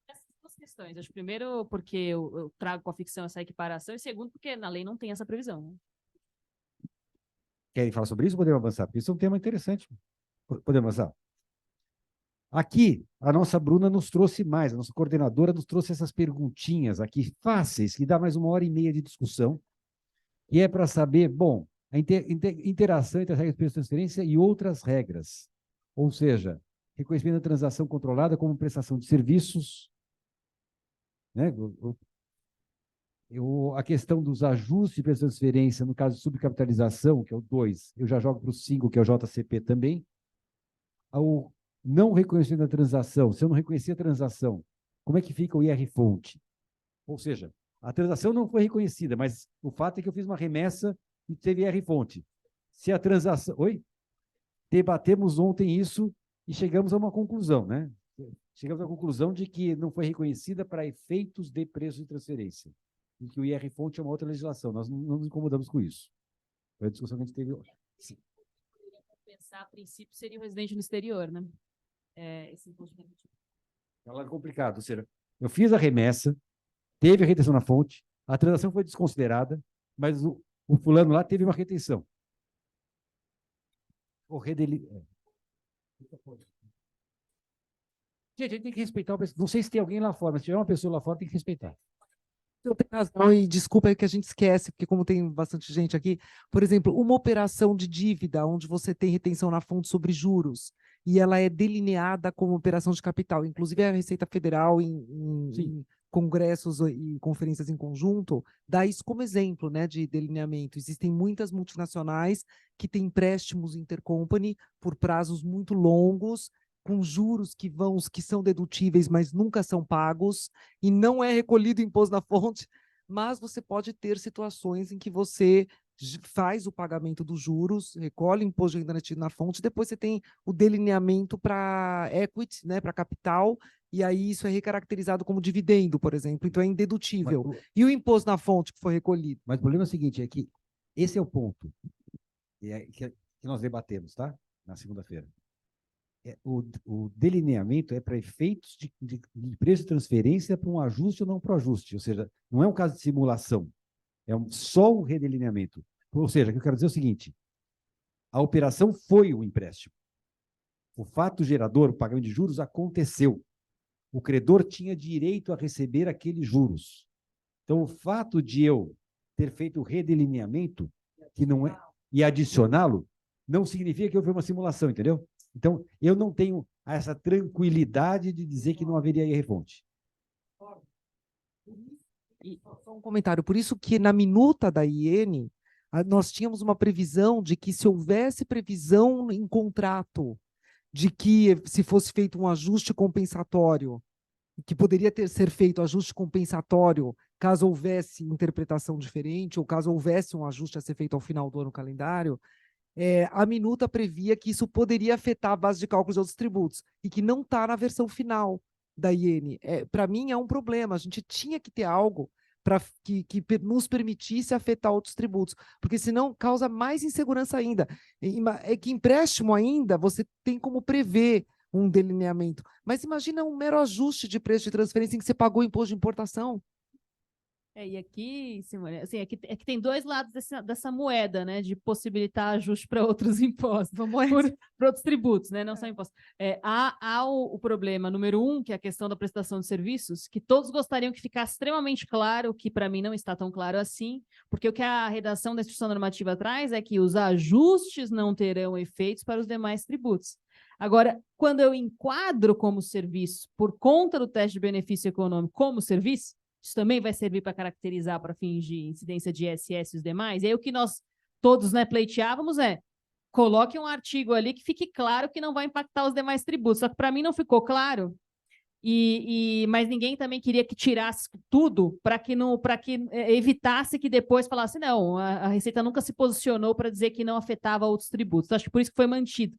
Essas duas questões. Acho, primeiro, porque eu trago com a ficção essa equiparação, e segundo, porque na lei não tem essa previsão. Né? Querem falar sobre isso ou podemos avançar? Porque isso é um tema interessante. Podemos avançar? Aqui, a nossa Bruna nos trouxe mais, a nossa coordenadora nos trouxe essas perguntinhas aqui fáceis, que dá mais 1h30 de discussão, e é para saber, bom, a interação entre as regras de preço de transferência e outras regras, ou seja, reconhecimento da transação controlada como prestação de serviços, né? A questão dos ajustes de preço de transferência, no caso de subcapitalização, que é o 2, eu já jogo para o 5, que é o JCP também, ao não reconhecimento da transação, se eu não reconhecer a transação, como é que fica o IR-fonte? Ou seja, a transação não foi reconhecida, mas o fato é que eu fiz uma remessa e teve IR-fonte. Se a transação... Oi? Debatemos ontem isso e chegamos a uma conclusão, né? Chegamos à conclusão de que não foi reconhecida para efeitos de preço de transferência. E que o IR-fonte é uma outra legislação. Nós não nos incomodamos com isso. Foi a discussão que a gente teve hoje. Sim. Pensar, a princípio, seria o residente no exterior, né? Ela é complicado, ou seja, eu fiz a remessa, teve a retenção na fonte, a transação foi desconsiderada, mas o fulano lá teve uma retenção. Gente, a gente tem que respeitar o... Não sei se tem alguém lá fora, mas se tiver uma pessoa lá fora, tem que respeitar. Eu tenho razão, e desculpa é que a gente esquece, porque como tem bastante gente aqui, por exemplo, uma operação de dívida, onde você tem retenção na fonte sobre juros, e ela é delineada como operação de capital, inclusive a Receita Federal em congressos e conferências em conjunto, dá isso como exemplo, né, de delineamento. Existem muitas multinacionais que têm empréstimos intercompany por prazos muito longos, com juros que são dedutíveis, mas nunca são pagos, e não é recolhido imposto na fonte, mas você pode ter situações em que você faz o pagamento dos juros, recolhe o imposto de renda netido na fonte, depois você tem o delineamento para equity, né, para capital, e aí isso é recaracterizado como dividendo, por exemplo, então é indedutível. E o imposto na fonte que foi recolhido? Mas o problema é o seguinte, é que esse é o ponto que nós debatemos, tá? Na segunda-feira. O delineamento é para efeitos de preço de transferência para um ajuste ou não para o ajuste, ou seja, não é um caso de simulação, é só o redelineamento. Ou seja, o que eu quero dizer é o seguinte, a operação foi um empréstimo. O fato gerador, o pagamento de juros, aconteceu. o credor tinha direito a receber aqueles juros. Então, o fato de eu ter feito o redelineamento, que não é, e adicioná-lo, não significa que houve uma simulação, entendeu? Então, eu não tenho essa tranquilidade de dizer que não haveria IR-fonte. Só um comentário. Por isso que na minuta da IN, nós tínhamos uma previsão de que se houvesse previsão em contrato de que se fosse feito um ajuste compensatório, que poderia ser feito ajuste compensatório caso houvesse interpretação diferente ou caso houvesse um ajuste a ser feito ao final do ano calendário, a minuta previa que isso poderia afetar a base de cálculo de outros tributos e que não está na versão final da IN. Para mim é um problema, a gente tinha que ter algo para que nos permitisse afetar outros tributos, porque senão causa mais insegurança ainda. É que empréstimo ainda você tem como prever um delineamento, mas imagina um mero ajuste de preço de transferência em que você pagou imposto de importação. E aqui, Simone, assim, é que tem dois lados dessa moeda, né, de possibilitar ajuste para outros impostos, para outros tributos, né, não só impostos. Há o problema número 1, que é a questão da prestação de serviços, que todos gostariam que ficasse extremamente claro, que para mim não está tão claro assim, porque o que a redação da instituição normativa traz é que os ajustes não terão efeitos para os demais tributos. Agora, quando eu enquadro como serviço, por conta do teste de benefício econômico como serviço, isso também vai servir para caracterizar para fins de incidência de ISS e os demais. E aí o que nós todos, né, pleiteávamos coloque um artigo ali que fique claro que não vai impactar os demais tributos. Só que para mim não ficou claro, mas ninguém também queria que tirasse tudo para que evitasse que depois falasse, não, a Receita nunca se posicionou para dizer que não afetava outros tributos. Então, acho que por isso que foi mantido.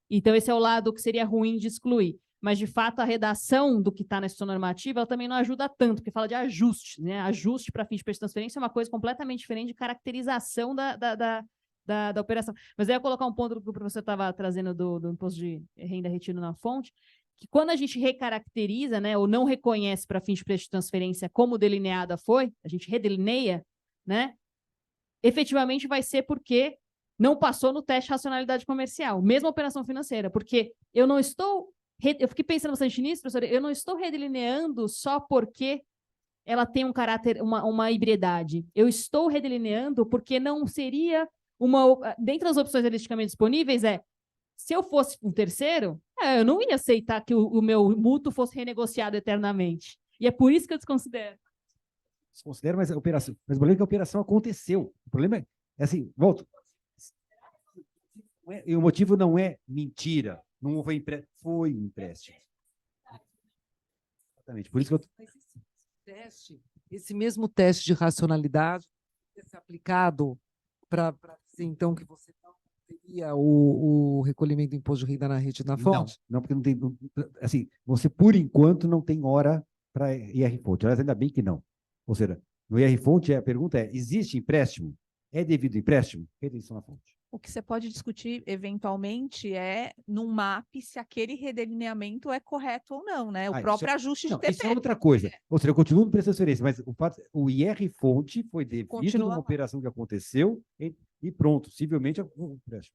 Então, esse é o lado que seria ruim de excluir. Mas, de fato, a redação do que está na instituição normativa ela também não ajuda tanto, porque fala de ajuste, né? Ajuste para fins de preço de transferência é uma coisa completamente diferente de caracterização da operação. Mas aí eu ia colocar um ponto que o professor estava trazendo do imposto de renda retido na fonte, que quando a gente recaracteriza, né, ou não reconhece para fins de preço de transferência como delineada foi, a gente redelineia, né? Efetivamente vai ser porque não passou no teste de racionalidade comercial, mesma operação financeira, porque eu não estou... Eu fiquei pensando bastante nisso, professor, eu não estou redelineando só porque ela tem um caráter, uma hibridade. Eu estou redelineando porque não seria uma... Dentre as opções realisticamente disponíveis se eu fosse um terceiro, eu não ia aceitar que o meu mútuo fosse renegociado eternamente. E é por isso que eu desconsidero. Desconsidero, mas o problema é que a operação aconteceu. O problema é assim, volto. E o motivo não é mentira. Não foi empréstimo. Foi empréstimo. Exatamente. Por isso que esse mesmo teste de racionalidade vai ser aplicado para dizer, então, que você não teria o recolhimento do imposto de renda na rede da fonte? Não, porque não tem... Assim, você, por enquanto, não tem hora para IR-fonte. Aliás, ainda bem que não. Ou seja, no IR-fonte, a pergunta é, existe empréstimo? É devido empréstimo? Retenção na fonte. O que você pode discutir, eventualmente, num MAP, se aquele redelineamento é correto ou não, né? O próprio ajuste de TP. Isso é outra coisa. Ou seja, eu continuo no preço de transferência, mas o IR-fonte foi devido a uma operação que aconteceu e pronto, possivelmente é um empréstimo.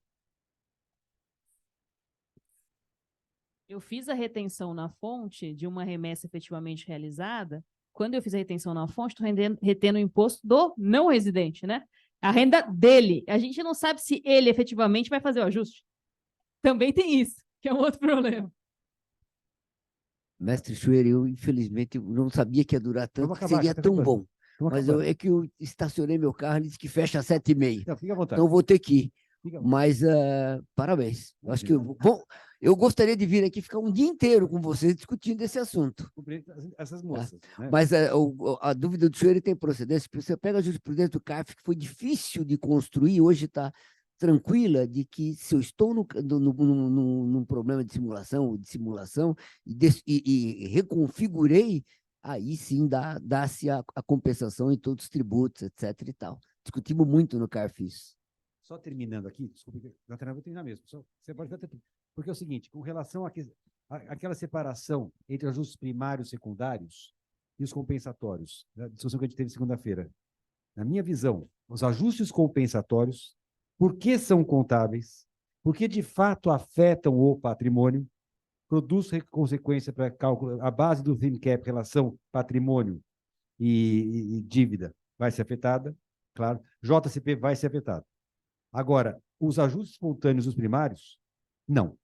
Eu fiz a retenção na fonte de uma remessa efetivamente realizada. Quando eu fiz a retenção na fonte, estou retendo o imposto do não residente, né? A renda dele. A gente não sabe se ele efetivamente vai fazer o ajuste. Também tem isso, que é um outro problema. Mestre Schwerer, eu infelizmente não sabia que ia durar tanto, que seria tão bom. Mas é que eu estacionei meu carro, ele disse que fecha às 7h30. Fica à vontade. Então vou ter que ir. Mas parabéns. Eu acho que eu gostaria de vir aqui ficar um dia inteiro com vocês discutindo esse assunto. Essas moças. Né? Mas a dúvida do senhor tem procedência. Você pega a jurisprudência do CARF, que foi difícil de construir, hoje está tranquila de que se eu estou num problema de simulação e reconfigurei, aí sim dá-se a compensação em todos os tributos, etc. e tal. Discutimos muito no CARF isso. Só terminando aqui, desculpe, vou terminar mesmo. Você pode até... Porque é o seguinte, com relação àquela separação entre ajustes primários e secundários e os compensatórios, a discussão que a gente teve segunda-feira, na minha visão, os ajustes compensatórios, por que são contábeis, porque de fato afetam o patrimônio, produz consequência para cálculo, a base do ThinCap, relação patrimônio e dívida, vai ser afetada, claro. JCP vai ser afetado. Agora, os ajustes espontâneos dos primários, não,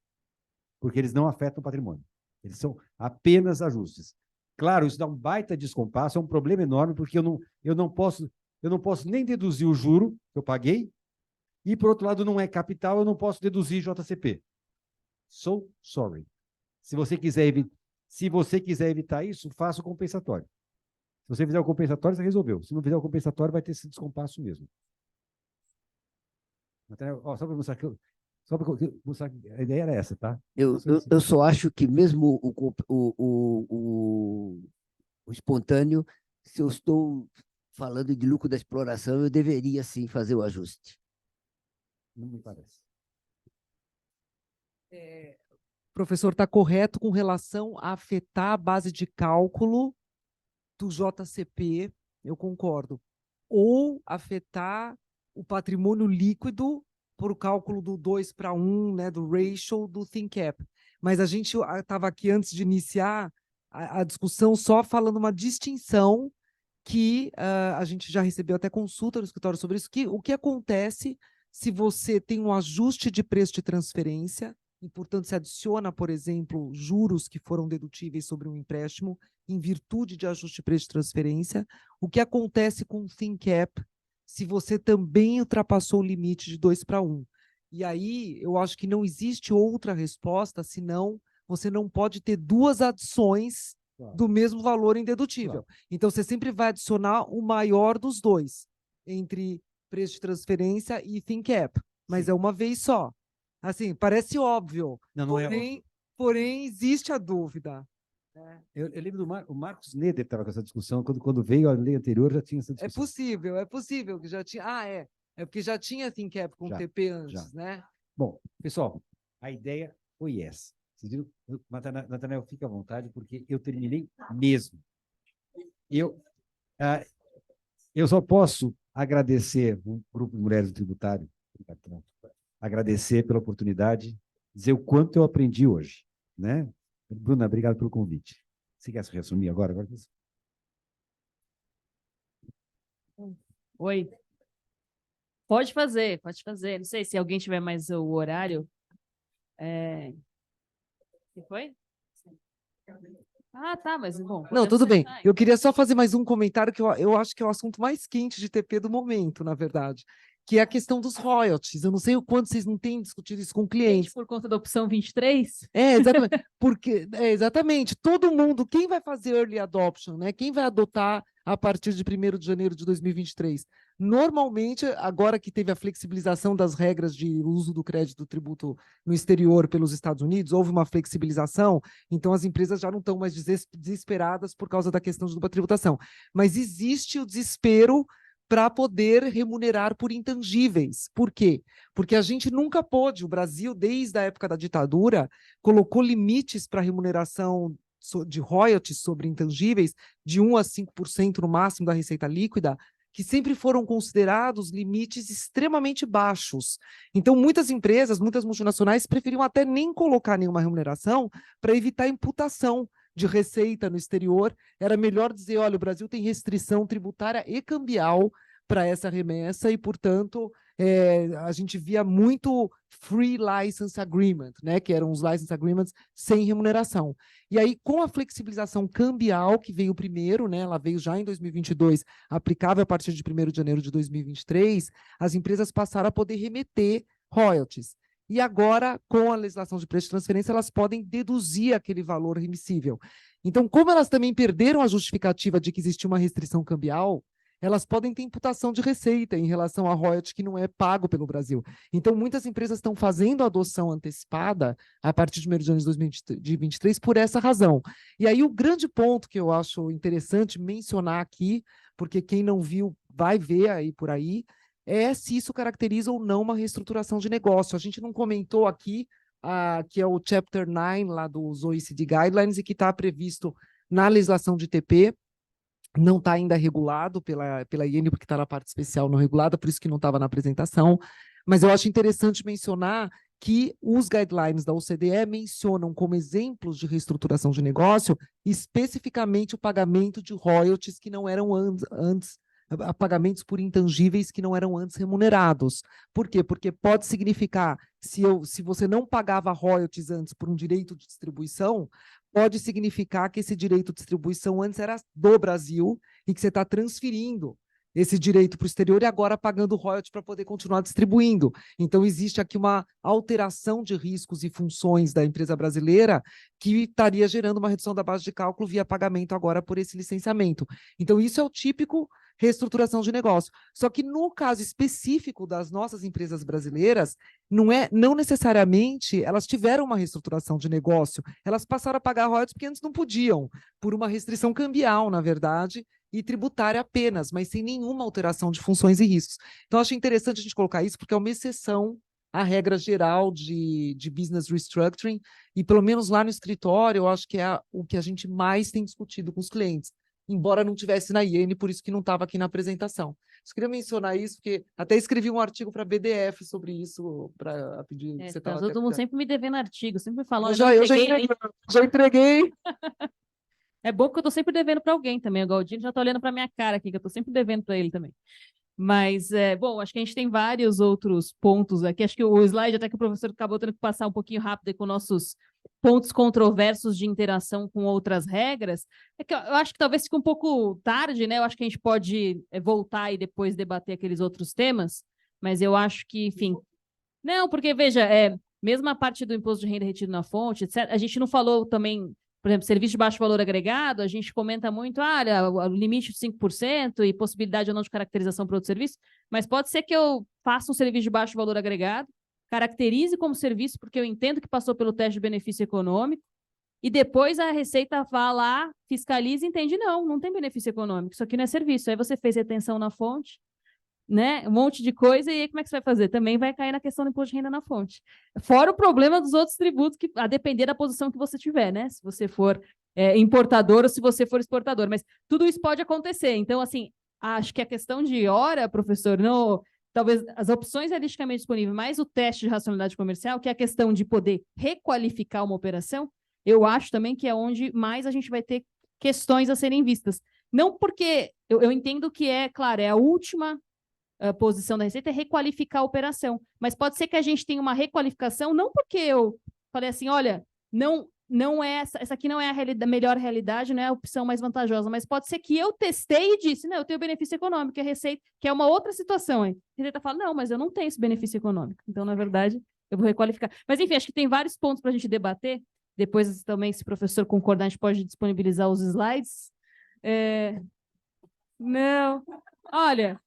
porque eles não afetam o patrimônio. Eles são apenas ajustes. Claro, isso dá um baita descompasso, é um problema enorme, porque eu não posso nem deduzir o juro que eu paguei, e, por outro lado, não é capital, eu não posso deduzir JCP. So sorry. Se você quiser evitar isso, faça o compensatório. Se você fizer o compensatório, você resolveu. Se não fizer o compensatório, vai ter esse descompasso mesmo. Só para mostrar que a ideia era essa, tá? Eu só acho que mesmo o espontâneo, se eu estou falando de lucro da exploração, eu deveria sim fazer o ajuste. Não me parece. O professor está correto com relação a afetar a base de cálculo do JCP, eu concordo, ou afetar o patrimônio líquido por o cálculo do 2:1, né, do ratio do ThinCap. Mas a gente estava aqui, antes de iniciar a discussão, só falando uma distinção que a gente já recebeu até consulta no escritório sobre isso, que o que acontece se você tem um ajuste de preço de transferência e, portanto, se adiciona, por exemplo, juros que foram dedutíveis sobre um empréstimo em virtude de ajuste de preço de transferência, o que acontece com o ThinCap se você também ultrapassou o limite de 2:1. E aí, eu acho que não existe outra resposta, senão você não pode ter duas adições do mesmo valor indedutível. Então, você sempre vai adicionar o maior dos dois, entre preço de transferência e ThinCap, mas é uma vez só. Assim, parece óbvio, Não é óbvio. Porém, existe a dúvida. Eu lembro o Marcos Neder estava com essa discussão, quando veio a lei anterior já tinha essa discussão. É possível que já tinha. É porque já tinha ThinCap com TP antes, né? Bom, pessoal, a ideia foi essa. Vocês viram? Nathanael, fica à vontade, porque eu terminei mesmo. Eu só posso agradecer o Grupo de Mulheres do Tributário, agradecer pela oportunidade, dizer o quanto eu aprendi hoje, né? Bruna, obrigado pelo convite. Você quer se resumir agora? Oi. Pode fazer. Não sei se alguém tiver mais o horário. O que foi? Ah, tá, mas bom. Não, tudo bem. Então. Eu queria só fazer mais um comentário que eu acho que é o assunto mais quente de TP do momento, na verdade, que é a questão dos royalties. Eu não sei o quanto vocês não têm discutido isso com clientes. Por conta da opção 23? Exatamente. Exatamente. Todo mundo, quem vai fazer early adoption, né? Quem vai adotar a partir de 1º de janeiro de 2023? Normalmente, agora que teve a flexibilização das regras de uso do crédito tributo no exterior pelos Estados Unidos, houve uma flexibilização, então as empresas já não estão mais desesperadas por causa da questão de dupla tributação. Mas existe o desespero para poder remunerar por intangíveis. Por quê? Porque a gente nunca pôde, o Brasil, desde a época da ditadura, colocou limites para remuneração de royalties sobre intangíveis de 1 a 5% no máximo da receita líquida, que sempre foram considerados limites extremamente baixos. Então, muitas empresas, muitas multinacionais preferiam até nem colocar nenhuma remuneração para evitar imputação de receita no exterior. Era melhor dizer, olha, o Brasil tem restrição tributária e cambial para essa remessa e, portanto, a gente via muito free license agreement, né, que eram os license agreements sem remuneração. E aí, com a flexibilização cambial, que veio primeiro, né, ela veio já em 2022, aplicável a partir de 1º de janeiro de 2023, as empresas passaram a poder remeter royalties. E agora, com a legislação de preço de transferência, elas podem deduzir aquele valor remissível. Então, como elas também perderam a justificativa de que existia uma restrição cambial, elas podem ter imputação de receita em relação a royalties que não é pago pelo Brasil. Então, muitas empresas estão fazendo a adoção antecipada a partir de 1º de janeiro de 2023 por essa razão. E aí, o grande ponto que eu acho interessante mencionar aqui, porque quem não viu vai ver aí por aí, é se isso caracteriza ou não uma reestruturação de negócio. A gente não comentou aqui, que é o Chapter 9 lá dos OECD Guidelines e que está previsto na legislação de TP, não está ainda regulado pela IN, porque está na parte especial não regulada, por isso que não estava na apresentação, mas eu acho interessante mencionar que os guidelines da OCDE mencionam como exemplos de reestruturação de negócio especificamente o pagamento de royalties que não eram antes pagamentos por intangíveis que não eram antes remunerados. Por quê? Porque pode significar, se você não pagava royalties antes por um direito de distribuição, pode significar que esse direito de distribuição antes era do Brasil e que você está transferindo esse direito para o exterior e agora pagando royalties para poder continuar distribuindo. Então, existe aqui uma alteração de riscos e funções da empresa brasileira que estaria gerando uma redução da base de cálculo via pagamento agora por esse licenciamento. Então, isso é o típico reestruturação de negócio. Só que no caso específico das nossas empresas brasileiras, não necessariamente elas tiveram uma reestruturação de negócio, elas passaram a pagar royalties porque antes não podiam, por uma restrição cambial, na verdade, e tributária apenas, mas sem nenhuma alteração de funções e riscos. Então, acho interessante a gente colocar isso, porque é uma exceção à regra geral de business restructuring, e pelo menos lá no escritório, eu acho que é o que a gente mais tem discutido com os clientes, embora não tivesse na IN, por isso que não estava aqui na apresentação. Eu queria mencionar isso, porque até escrevi um artigo para a BDF sobre isso, para pedir que você estava... Todo mundo sempre me devendo artigo, sempre me falando. Eu já entreguei. É bom porque eu estou sempre devendo para alguém também. O Galdino já está olhando para minha cara aqui, que eu estou sempre devendo para ele também. Mas, bom, acho que a gente tem vários outros pontos aqui. Acho que o slide, até que o professor acabou tendo que passar um pouquinho rápido aí com nossos pontos controversos de interação com outras regras. É que eu acho que talvez fique um pouco tarde, né? Eu acho que a gente pode voltar e depois debater aqueles outros temas, mas eu acho que, enfim... Não, porque, veja, mesmo a parte do imposto de renda retido na fonte, etc., a gente não falou também... Por exemplo, serviço de baixo valor agregado, a gente comenta muito, olha, o limite de 5% e possibilidade ou não de caracterização para outro serviço, mas pode ser que eu faça um serviço de baixo valor agregado, caracterize como serviço, porque eu entendo que passou pelo teste de benefício econômico, e depois a Receita vá lá, fiscaliza e entende, não tem benefício econômico, isso aqui não é serviço. Aí você fez retenção na fonte, né? Um monte de coisa, e aí como é que você vai fazer? Também vai cair na questão do imposto de renda na fonte. Fora o problema dos outros tributos, que a depender da posição que você tiver, né? Se você for importador ou se você for exportador. Mas tudo isso pode acontecer. Então, assim, acho que a questão de hora, professor, talvez as opções realisticamente disponíveis, mais o teste de racionalidade comercial, que é a questão de poder requalificar uma operação, eu acho também que é onde mais a gente vai ter questões a serem vistas. Não porque eu entendo que claro, é a última posição da Receita é requalificar a operação. Mas pode ser que a gente tenha uma requalificação, não porque eu falei assim, olha, não é essa aqui não é a melhor realidade, não é a opção mais vantajosa, mas pode ser que eu testei e disse, não, eu tenho benefício econômico, a Receita, que é uma outra situação. Hein? A Receita fala, não, mas eu não tenho esse benefício econômico. Então, na verdade, eu vou requalificar. Mas, enfim, acho que tem vários pontos para a gente debater. Depois, também, se o professor concordar, a gente pode disponibilizar os slides. Não, olha...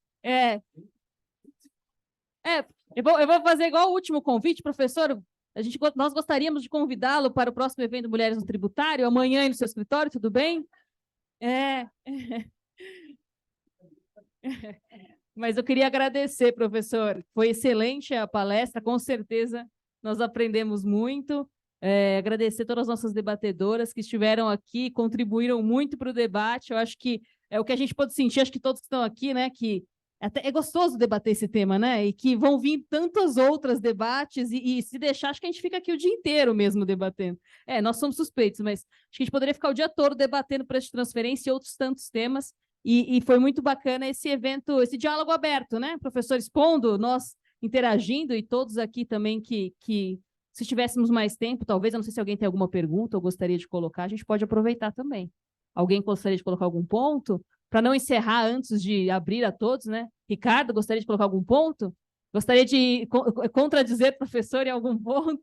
eu vou fazer igual o último convite, professor. Nós gostaríamos de convidá-lo para o próximo evento Mulheres no Tributário, amanhã aí no seu escritório, tudo bem? Mas eu queria agradecer, professor. Foi excelente a palestra, com certeza nós aprendemos muito. Agradecer todas as nossas debatedoras que estiveram aqui, contribuíram muito para o debate. Eu acho que é o que a gente pode sentir, acho que todos que estão aqui, né, que é gostoso debater esse tema, né? E que vão vir tantos outros debates e se deixar, acho que a gente fica aqui o dia inteiro mesmo debatendo. Nós somos suspeitos, mas acho que a gente poderia ficar o dia todo debatendo preço de transferência e outros tantos temas. E foi muito bacana esse evento, esse diálogo aberto, né? Professor expondo, nós interagindo e todos aqui também que se tivéssemos mais tempo, talvez, eu não sei se alguém tem alguma pergunta ou gostaria de colocar, a gente pode aproveitar também. Alguém gostaria de colocar algum ponto? Para não encerrar antes de abrir a todos, né? Ricardo, gostaria de colocar algum ponto? Gostaria de contradizer o professor em algum ponto?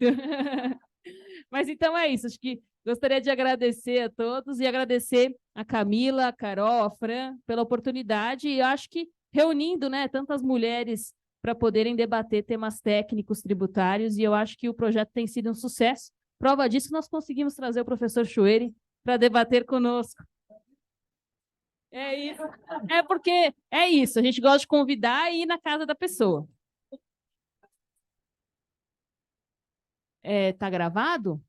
Mas então é isso, acho que gostaria de agradecer a todos e agradecer a Camila, a Carol, a Fran, pela oportunidade, e acho que reunindo, né, tantas mulheres para poderem debater temas técnicos tributários, e eu acho que o projeto tem sido um sucesso. Prova disso que nós conseguimos trazer o professor Chueri para debater conosco. É isso. Porque é isso, a gente gosta de convidar e ir na casa da pessoa. Tá gravado?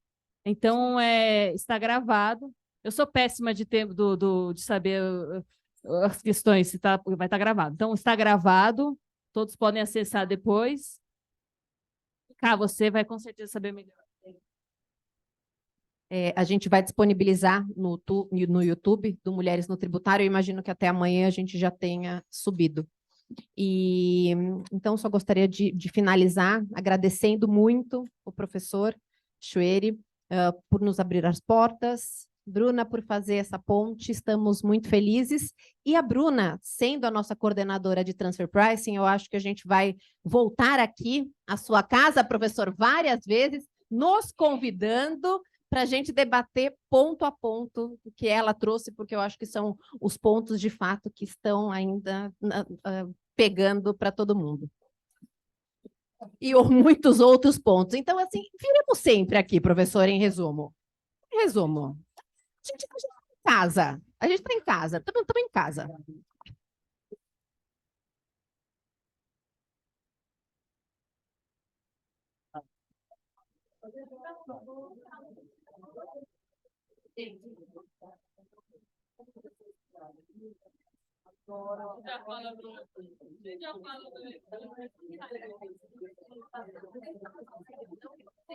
Então, está gravado. Eu sou péssima de saber as questões, se vai estar gravado. Então, está gravado, todos podem acessar depois. Tá, você vai com certeza saber melhor. A gente vai disponibilizar no YouTube do Mulheres no Tributário. Eu imagino que até amanhã a gente já tenha subido. E então, só gostaria de finalizar agradecendo muito o professor Chueri por nos abrir as portas, Bruna por fazer essa ponte, estamos muito felizes. E a Bruna, sendo a nossa coordenadora de Transfer Pricing, eu acho que a gente vai voltar aqui à sua casa, professor, várias vezes, nos convidando para a gente debater ponto a ponto o que ela trouxe, porque eu acho que são os pontos de fato que estão ainda pegando para todo mundo. E muitos outros pontos. Então, assim, viremos sempre aqui, professor, em resumo. Em resumo, a gente está em casa. A gente está em casa. Estamos em casa.